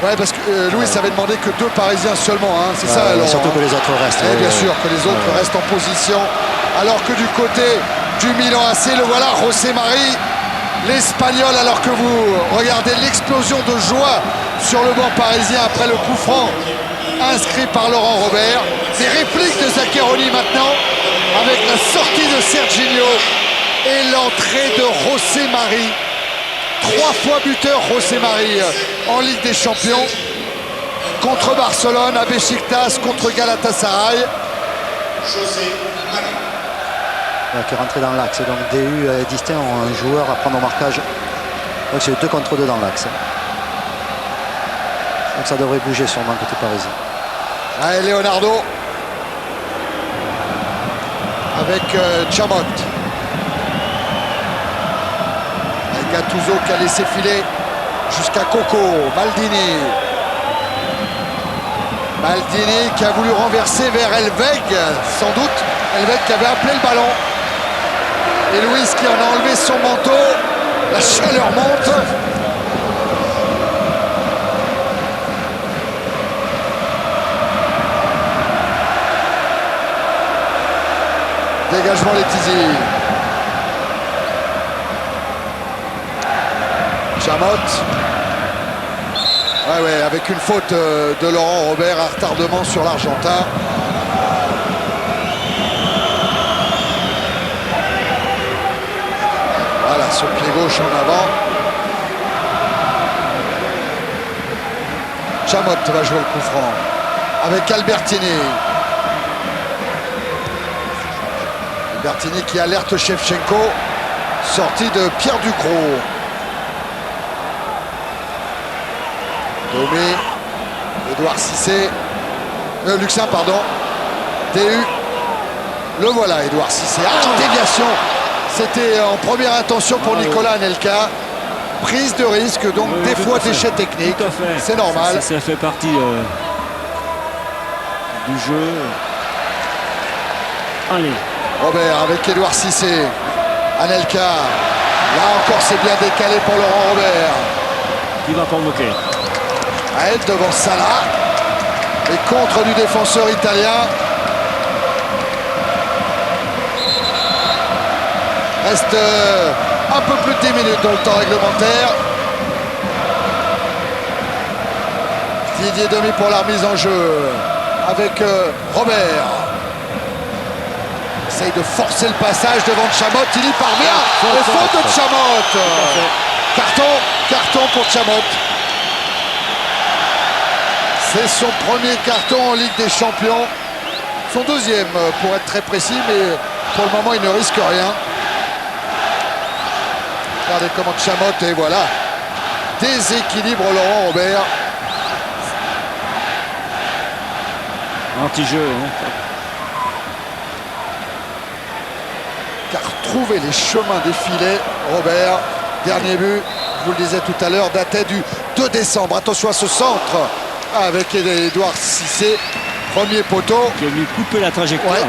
Ouais, parce que Louis avait demandé que deux Parisiens seulement, hein, c'est ça Laurent, surtout hein. que les autres restent. Et bien sûr que les autres restent en position. Alors que du côté du Milan AC, le voilà, José Mari, l'Espagnol, alors que vous regardez l'explosion de joie sur le banc parisien après le coup franc inscrit par Laurent Robert. Des répliques de Zaccheroni maintenant, avec la sortie de Serginho et l'entrée de José Mari. 3 fois buteur José Mari en Ligue des Champions. Contre Barcelone, à Beşiktaş, contre Galatasaray. José Mari. Qui est rentré dans l'axe. Donc DU est distinct en un joueur à prendre au marquage. Donc c'est 2 contre 2 dans l'axe. Donc ça devrait bouger sûrement côté parisien. Allez, Leonardo. Avec Chamot. Avec Gattuso qui a laissé filer jusqu'à Coco. Maldini. Maldini qui a voulu renverser vers Elveg, sans doute. Elveg qui avait appelé le ballon. Et Louis qui en a enlevé son manteau. La chaleur monte. Dégagement Letizy. Chamot. Ouais, avec une faute de Laurent Robert, un retardement sur l'Argentin. Voilà, ce pied gauche en avant. Chamot va jouer le coup franc avec Albertini. Albertini qui alerte Shevchenko. Sortie de Pierre Ducrot. Domé. Édouard Cissé. Luxin, pardon. DU. Le voilà, Édouard Cissé. Ah, déviation. C'était en première intention pour Nicolas Anelka. Prise de risque, donc Oui, des tout fois à fait. déchet technique. Tout à fait. C'est normal. Ça fait partie du jeu. Allez. Robert avec Édouard Cissé. Anelka. Là encore, c'est bien décalé pour Laurent Robert. Qui va provoquer. Aed devant Salah. Et contre du défenseur italien. Reste un peu plus de 10 minutes dans le temps réglementaire. Didier Demi pour la remise en jeu avec Robert. Essaye de forcer le passage devant Chamot, il y parvient. Et faute de Chamot. Carton pour Chamot. C'est son premier carton en Ligue des Champions. Son deuxième pour être très précis, mais pour le moment il ne risque rien. Regardez comment Chamot, et voilà. Déséquilibre Laurent Robert. Anti-jeu. Hein. Car trouver les chemins des filets, Robert. Dernier but, je vous le disais tout à l'heure, datait du 2 décembre. Attention à ce centre avec Édouard Cissé. Premier poteau. Qui est venu couper la trajectoire. Ouais.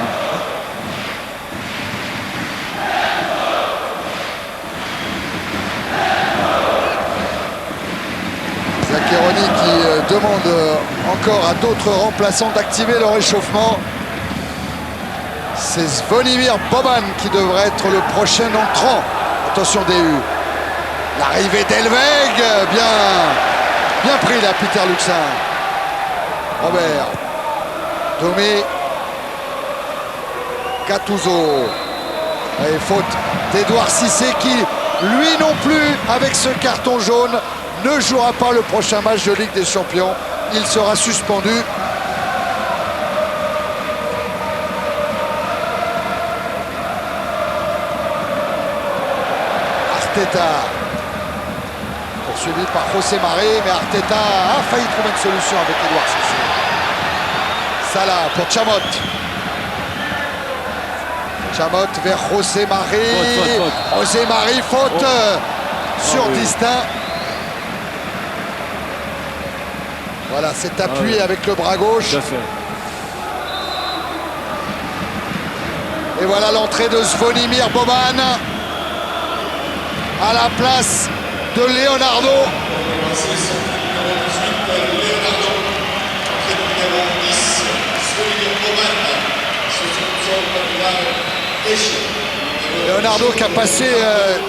Maccheroni qui demande encore à d'autres remplaçants d'activer le réchauffement. C'est Zvonimir Boban qui devrait être le prochain entrant. Attention DU. L'arrivée d'Elveg, bien pris là, Peter Luxin. Robert. Domé. Gattuso. Et faute d'Edouard Cissé qui, lui non plus, avec ce carton jaune, ne jouera pas le prochain match de Ligue des Champions. Il sera suspendu. Arteta, poursuivi par José Marí, mais Arteta a failli trouver une solution avec Edouard Cissé. Salah pour Chamot. Chamot vers José Marí. José Marí, faute sur Distin. Voilà, cet appui avec le bras gauche. Et voilà l'entrée de Zvonimir Boban à la place de Leonardo. Leonardo qui a passé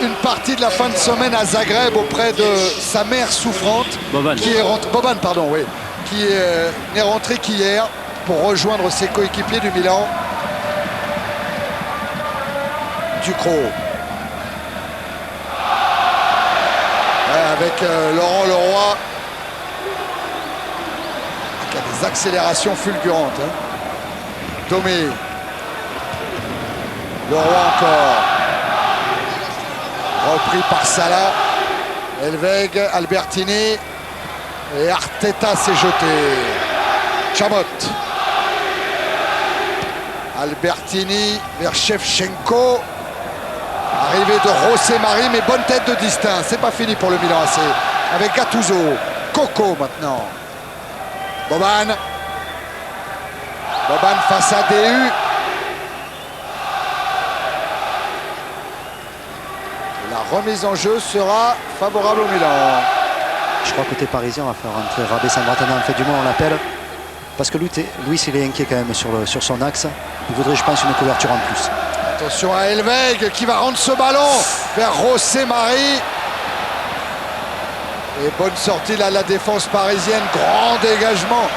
une partie de la fin de semaine à Zagreb auprès de sa mère souffrante. Boban. Qui est rentré, Boban, pardon, oui. Qui n'est rentré qu'hier pour rejoindre ses coéquipiers du Milan. Ducrot. Avec Laurent Leroy qui a des accélérations fulgurantes. Domé. Leroy encore. Repris par Salah. Elveg, Albertini. Et Arteta s'est jeté. Chamot. Albertini vers Shevchenko. Arrivée de José Marí, mais bonne tête de Distin. C'est pas fini pour le Milan AC. Avec Gattuso. Coco maintenant. Boban. Boban face à DU. La remise en jeu sera favorable au Milan. Je crois que côté parisien, on va faire rentrer Rabé Sandratana, en fait du moins on l'appelle. Parce que lui, il est inquiet quand même sur son axe. Il voudrait, je pense, une couverture en plus. Attention à Elveg qui va rendre ce ballon vers José Marí. Et bonne sortie là de la défense parisienne. Grand dégagement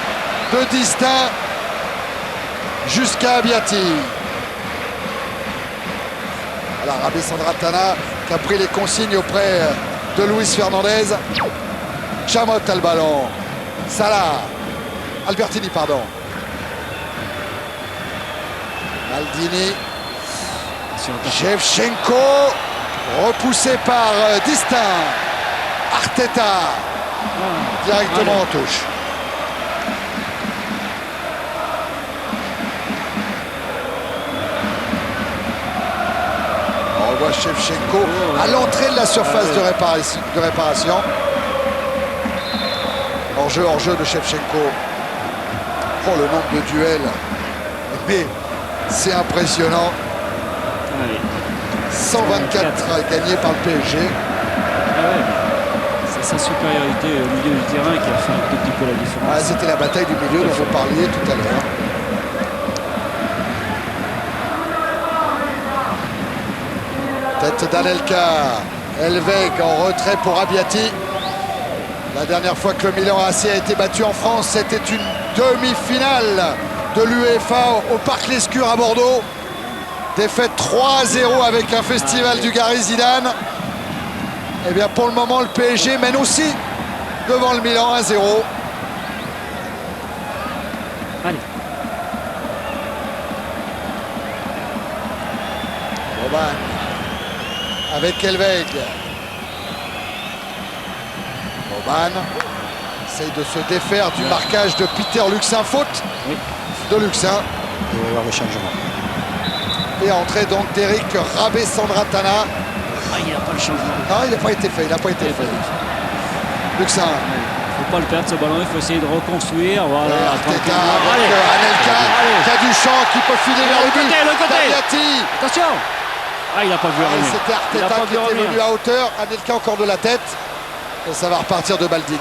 de Distin jusqu'à Abbiati. Voilà, Rabé Sandratana qui a pris les consignes auprès de Luis Fernandez. Chamot a le ballon. Salah. Albertini, pardon. Maldini. Shevchenko. Repoussé par Distin. Arteta. Directement en touche. On revoit Shevchenko à l'entrée de la surface de réparation. Hors-jeu de Shevchenko. Oh, le nombre de duels. Mais c'est impressionnant. 124 gagnés par le PSG. C'est sa supériorité au milieu du terrain qui a fait un tout petit peu la différence. C'était la bataille du milieu dont vous parliez tout à l'heure. Tête d'Anelka. Elveg en retrait pour Abbiati. La dernière fois que le Milan AC a été battu en France, c'était une demi-finale de l'UEFA au Parc Lescure à Bordeaux. Défaite 3-0 avec un festival du Gary Zidane. Et bien pour le moment, le PSG mène aussi devant le Milan 1-0. Allez. Boban avec Elveg. Boban essaye de se défaire du marquage de Peter Luxin. Faute de Luxin. Il va y avoir le changement. Et entrée donc d'Eric Rabé Sandratana. Il n'a pas le changement. Non, il n'a pas été fait. Luxin. Il ne faut pas le perdre ce ballon, il faut essayer de reconstruire. Voilà, Arteta avec Anelka qui a du champ, qui peut filer vers le but. Le côté. Abbiati. Attention. Il n'a pas vu revenir. C'était Arteta qui était venu à hauteur. Anelka encore de la tête. Et ça va repartir de Baldini.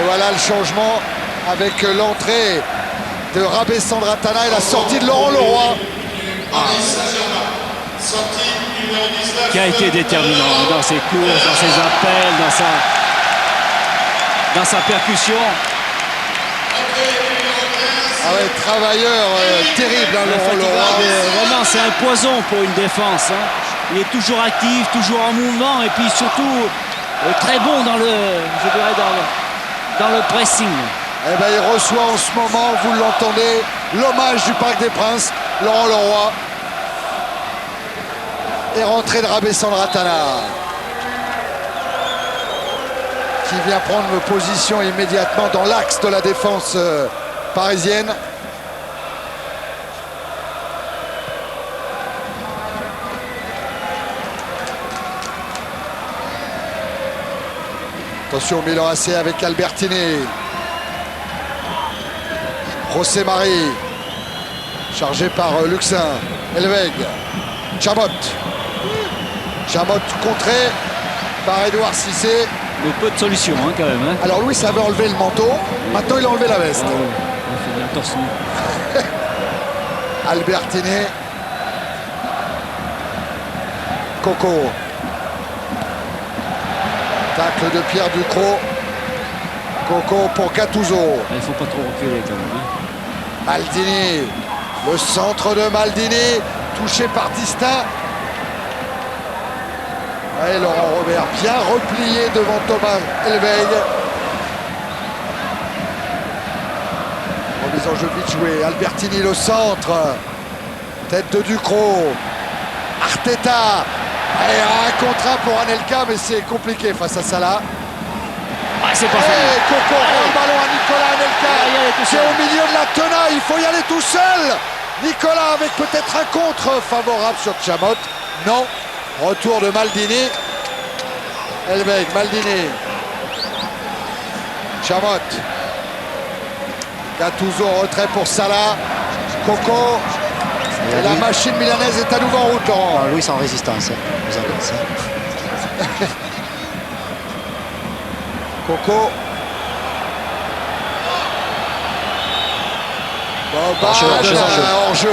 Et voilà le changement avec l'entrée de Rabé Sandratana et la sortie de Laurent Leroy. Qui a été déterminant dans ses courses, dans ses appels, dans sa percussion. Ah ouais, travailleur terrible, hein, Laurent Leroy. Vraiment, c'est un poison pour une défense. Hein. Il est toujours actif, toujours en mouvement, et puis surtout très bon dans le pressing. Eh ben, il reçoit en ce moment, vous l'entendez, l'hommage du Parc des Princes, Laurent Leroy. Et rentrée de Rabé Sandratana, qui vient prendre position immédiatement dans l'axe de la défense parisienne. Attention, Milan AC avec Albertini. José Marie, chargé par Luxin. Elveg, Chamot. Chamot contré par Edouard Cissé. Mais peu de solutions hein, quand même. Hein. Alors Louis avait enlevé le manteau, maintenant il a enlevé la veste. Ah ouais. Il fait bien torse nu. Albertini. Coco. Tacle de Pierre Ducrot. Coco pour Gattuso. Il ne faut pas trop reculer quand même. Hein. Maldini. Le centre de Maldini. Touché par Distin. Et Laurent Robert bien replié devant Thomas Elveg. Remise en jeu vite joué. Albertini le centre. Tête de Ducrot. Arteta. Et un contre un pour Anelka, mais c'est compliqué face à Salah. Ah, c'est pas Et fait. Coco rend le ballon à Nicolas Anelka. C'est au milieu de la tenaille. Il faut y aller tout seul. Nicolas avec peut-être un contre favorable sur Chamot. Non. Retour de Maldini. Elveg, Maldini. Chamot. Gattuso en retrait pour Salah. Coco. Et la machine milanaise est à nouveau en route, Laurent. Louis en résistance. Vous avez ça. Coco. Hors-jeu.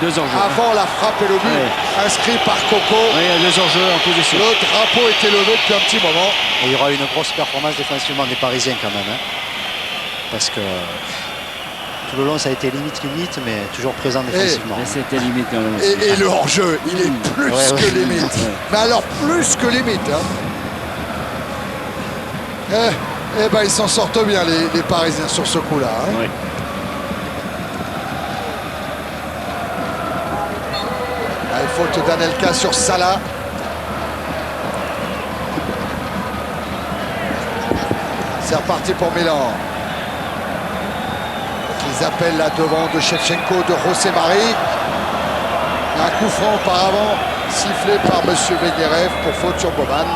2 hors-jeu. Avant la frappe et le but inscrit par Coco. Oui, il y a 2 hors-jeux en position. Le drapeau était levé depuis un petit moment. Et il y aura une grosse performance défensivement des Parisiens quand même. Hein. Parce que tout le long ça a été limite, mais toujours présent défensivement. Mais c'était limite quand même. Et le hors-jeu, il est plus que limite. Ouais. Mais alors plus que limite. Hein. Eh ben ils s'en sortent bien les Parisiens sur ce coup-là. Hein. Oui. Faute d'Anelka sur Salah. C'est reparti pour Milan. Ils appellent là devant de Shevchenko, de José Marie. Un coup franc auparavant sifflé par M. Veguerev pour faute sur Boban.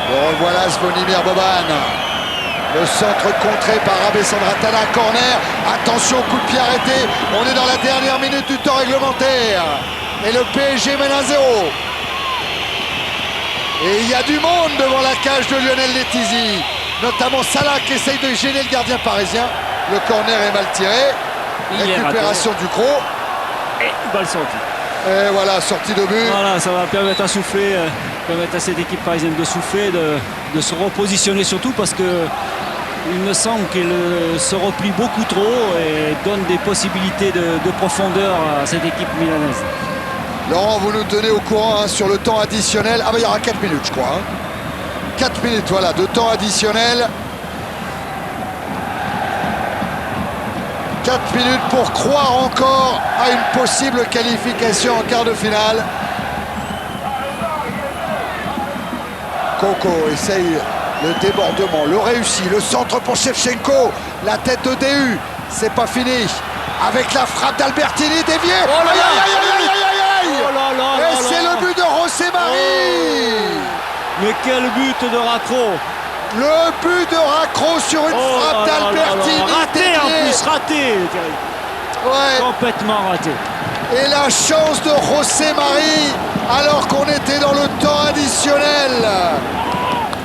Le revoilà Zvonimir Boban. Le centre contré par Rabé Sandratana, corner. Attention, coup de pied arrêté. On est dans la dernière minute du temps réglementaire. Et le PSG mène 1-0. Et il y a du monde devant la cage de Lionel Letizy. Notamment Salah qui essaye de gêner le gardien parisien. Le corner est mal tiré. Récupération du Ducrot. Et balle sortie. Et voilà, sortie de but. Voilà, ça va permettre à souffler, permettre à cette équipe parisienne de souffler, de se repositionner surtout parce que il me semble qu'elle se replie beaucoup trop et donne des possibilités de profondeur à cette équipe milanaise. Laurent, vous nous tenez au courant hein, sur le temps additionnel. Ah ben il y aura 4 minutes je crois. Hein. 4 minutes voilà de temps additionnel. 4 minutes pour croire encore à une possible qualification en quart de finale. Coco essaye le débordement, le réussit, le centre pour Shevchenko, la tête de DU, c'est pas fini. Avec la frappe d'Albertini déviée. Oh là là. Oh là là. Et c'est le but de José Marie. Mais quel but de Racro. Le but de Racro sur une frappe d'Albertini. Raté en plus, raté. Ouais. Complètement raté. Et la chance de José Mari alors qu'on était dans le temps additionnel.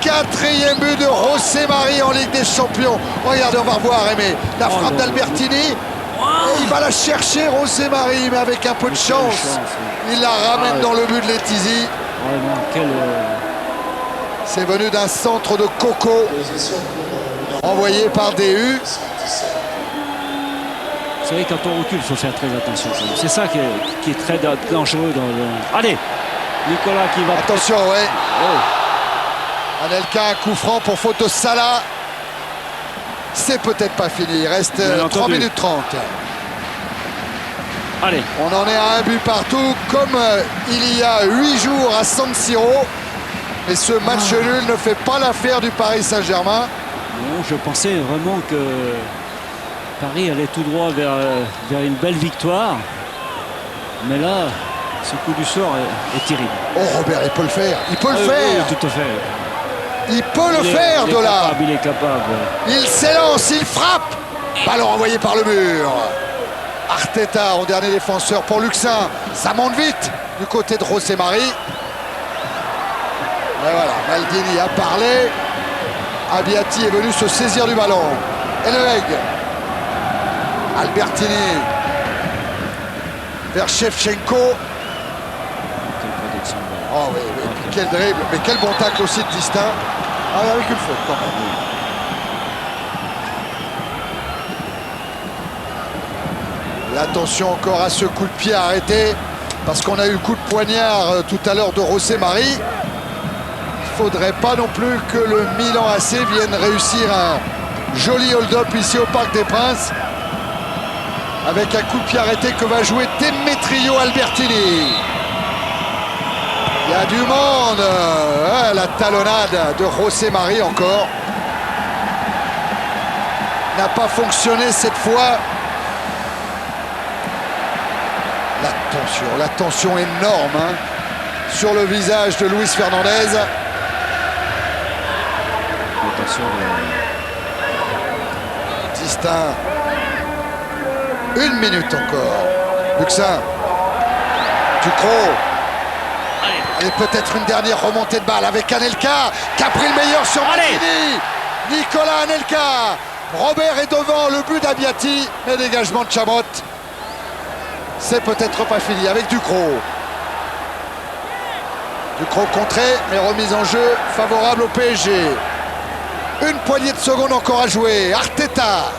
4e but de José Mari en Ligue des Champions. Regardez, on va revoir, Aimé. La frappe d'Albertini. Il va la chercher, José Mari, mais avec un peu de chance. Il la ramène dans le but de Letizy. C'est venu d'un centre de Coco, envoyé par DU. Vous savez, quand on recule, il faut faire très attention. C'est ça qui est très dangereux. Allez, Nicolas qui va... Attention, ouais. Oh. Anelka, un coup franc pour faute de Salah. C'est peut-être pas fini. Il reste 3 minutes 30. Allez. On en est à un but partout, comme il y a 8 jours à San Siro. Et ce match nul ne fait pas l'affaire du Paris Saint-Germain. Non, je pensais vraiment que Paris allait tout droit vers une belle victoire. Mais là, ce coup du sort est terrible. Oh, Robert, il peut le faire. Il peut le faire. Oui, tout à fait. Il peut le faire, de là. Il est capable. Il s'élance, il frappe. Ballon envoyé par le mur. Arteta en dernier défenseur pour Luxin. Ça monte vite du côté de José Mari. Et voilà, Maldini a parlé. Abbiati est venu se saisir du ballon. Elweg. Albertini. Vers Shevchenko. Oh oui, oui. Quel dribble. Mais quel bon tacle aussi de Distin. Ah, avec une faute quand même. Et attention encore à ce coup de pied arrêté. Parce qu'on a eu le coup de poignard tout à l'heure de José Mari. Il ne faudrait pas non plus que le Milan AC vienne réussir un joli hold-up ici au Parc des Princes. Avec un coup de pied arrêté que va jouer Demetrio Albertini. Il y a du monde. La talonnade de José Mari encore. N'a pas fonctionné cette fois. La tension énorme hein, sur le visage de Luis Fernandez. Distin. 1 minute encore. Luxin. Ducrot. Et peut-être une dernière remontée de balle avec Anelka qui a pris le meilleur sur Maldini. Nicolas Anelka. Robert est devant le but d'Abbiati. Mais dégagement de Chamot. C'est peut-être pas fini avec Ducrot. Ducrot contré, mais remise en jeu favorable au PSG. Une poignée de secondes encore à jouer. Arteta.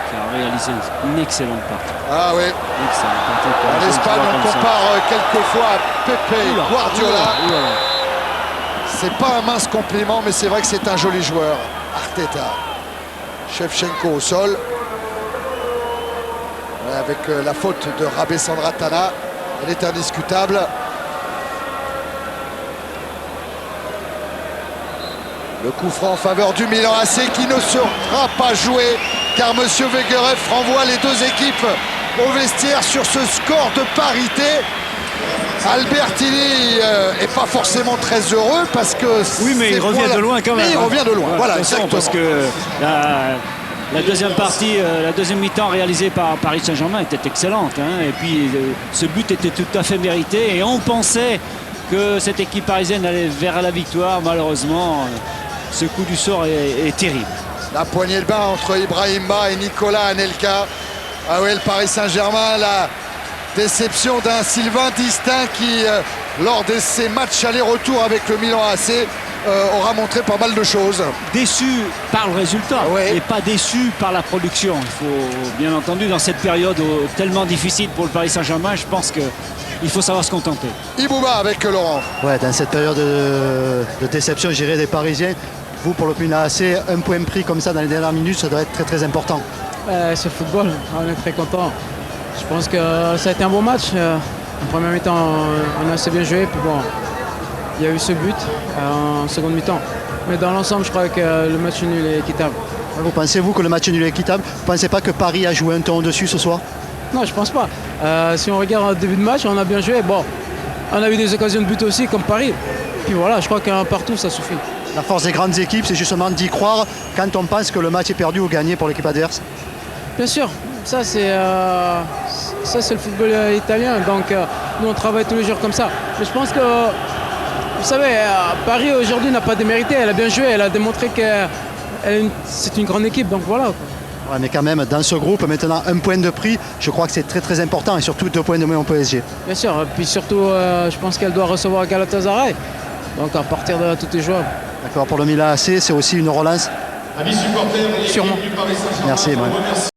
Qui a réalisé une excellente partie. Ah oui. En Espagne, on compare quelquefois à Pepe Guardiola. C'est pas un mince compliment, mais c'est vrai que c'est un joli joueur. Arteta. Shevchenko au sol. Avec la faute de Rabé Sandratana, elle est indiscutable. Le coup franc en faveur du Milan AC qui ne sera pas joué car M. Wegerev renvoie les deux équipes au vestiaire sur ce score de parité. Albertini est pas forcément très heureux parce que... Oui, mais il revient de loin quand même. Mais il revient de loin, voilà, exactement. Parce que la deuxième partie, la deuxième mi-temps réalisée par Paris Saint-Germain était excellente. Hein, et puis ce but était tout à fait mérité. Et on pensait que cette équipe parisienne allait vers la victoire. Malheureusement, ce coup du sort est terrible. La poignée de bain entre Ibrahima et Nicolas Anelka. Ah oui, le Paris Saint-Germain, la déception d'un Sylvain Distin qui, lors de ses matchs aller-retour avec le Milan AC, aura montré pas mal de choses. Déçu par le résultat et pas déçu par la production. Il faut, bien entendu, dans cette période tellement difficile pour le Paris Saint-Germain, je pense qu'il faut savoir se contenter. Ibouba avec Laurent. Ouais, dans cette période de déception, j'irais des Parisiens. Vous, pour le Milan AC, un point pris comme ça dans les dernières minutes, ça doit être très très important. C'est le football, on est très content. Je pense que ça a été un bon match. En première mi-temps, on a assez bien joué. Puis bon, il y a eu ce but en seconde mi-temps. Mais dans l'ensemble, je crois que le match nul est équitable. Vous pensez-vous que le match nul est équitable? Vous ne pensez pas que Paris a joué un ton au-dessus ce soir? Non, je pense pas. Si on regarde le début de match, on a bien joué. Bon, on a eu des occasions de but aussi, comme Paris. Puis voilà, je crois qu'un partout, ça suffit. La force des grandes équipes, c'est justement d'y croire quand on pense que le match est perdu ou gagné pour l'équipe adverse. Bien sûr, ça c'est le football italien. Donc nous on travaille tous les jours comme ça. Mais je pense que, vous savez, Paris aujourd'hui n'a pas démérité. Elle a bien joué, elle a démontré que c'est une grande équipe. Donc voilà. Ouais, mais quand même, dans ce groupe, maintenant, un point de prix, je crois que c'est très très important. Et surtout 2 points de moins au PSG. Bien sûr. Puis surtout, je pense qu'elle doit recevoir Galatasaray. Donc à partir de là, tout est jouable. D'accord, pour le Milan AC, c'est aussi une relance. Amis supporters, Sûrement. du Paris Saint-Germain. Merci, Emmanuel.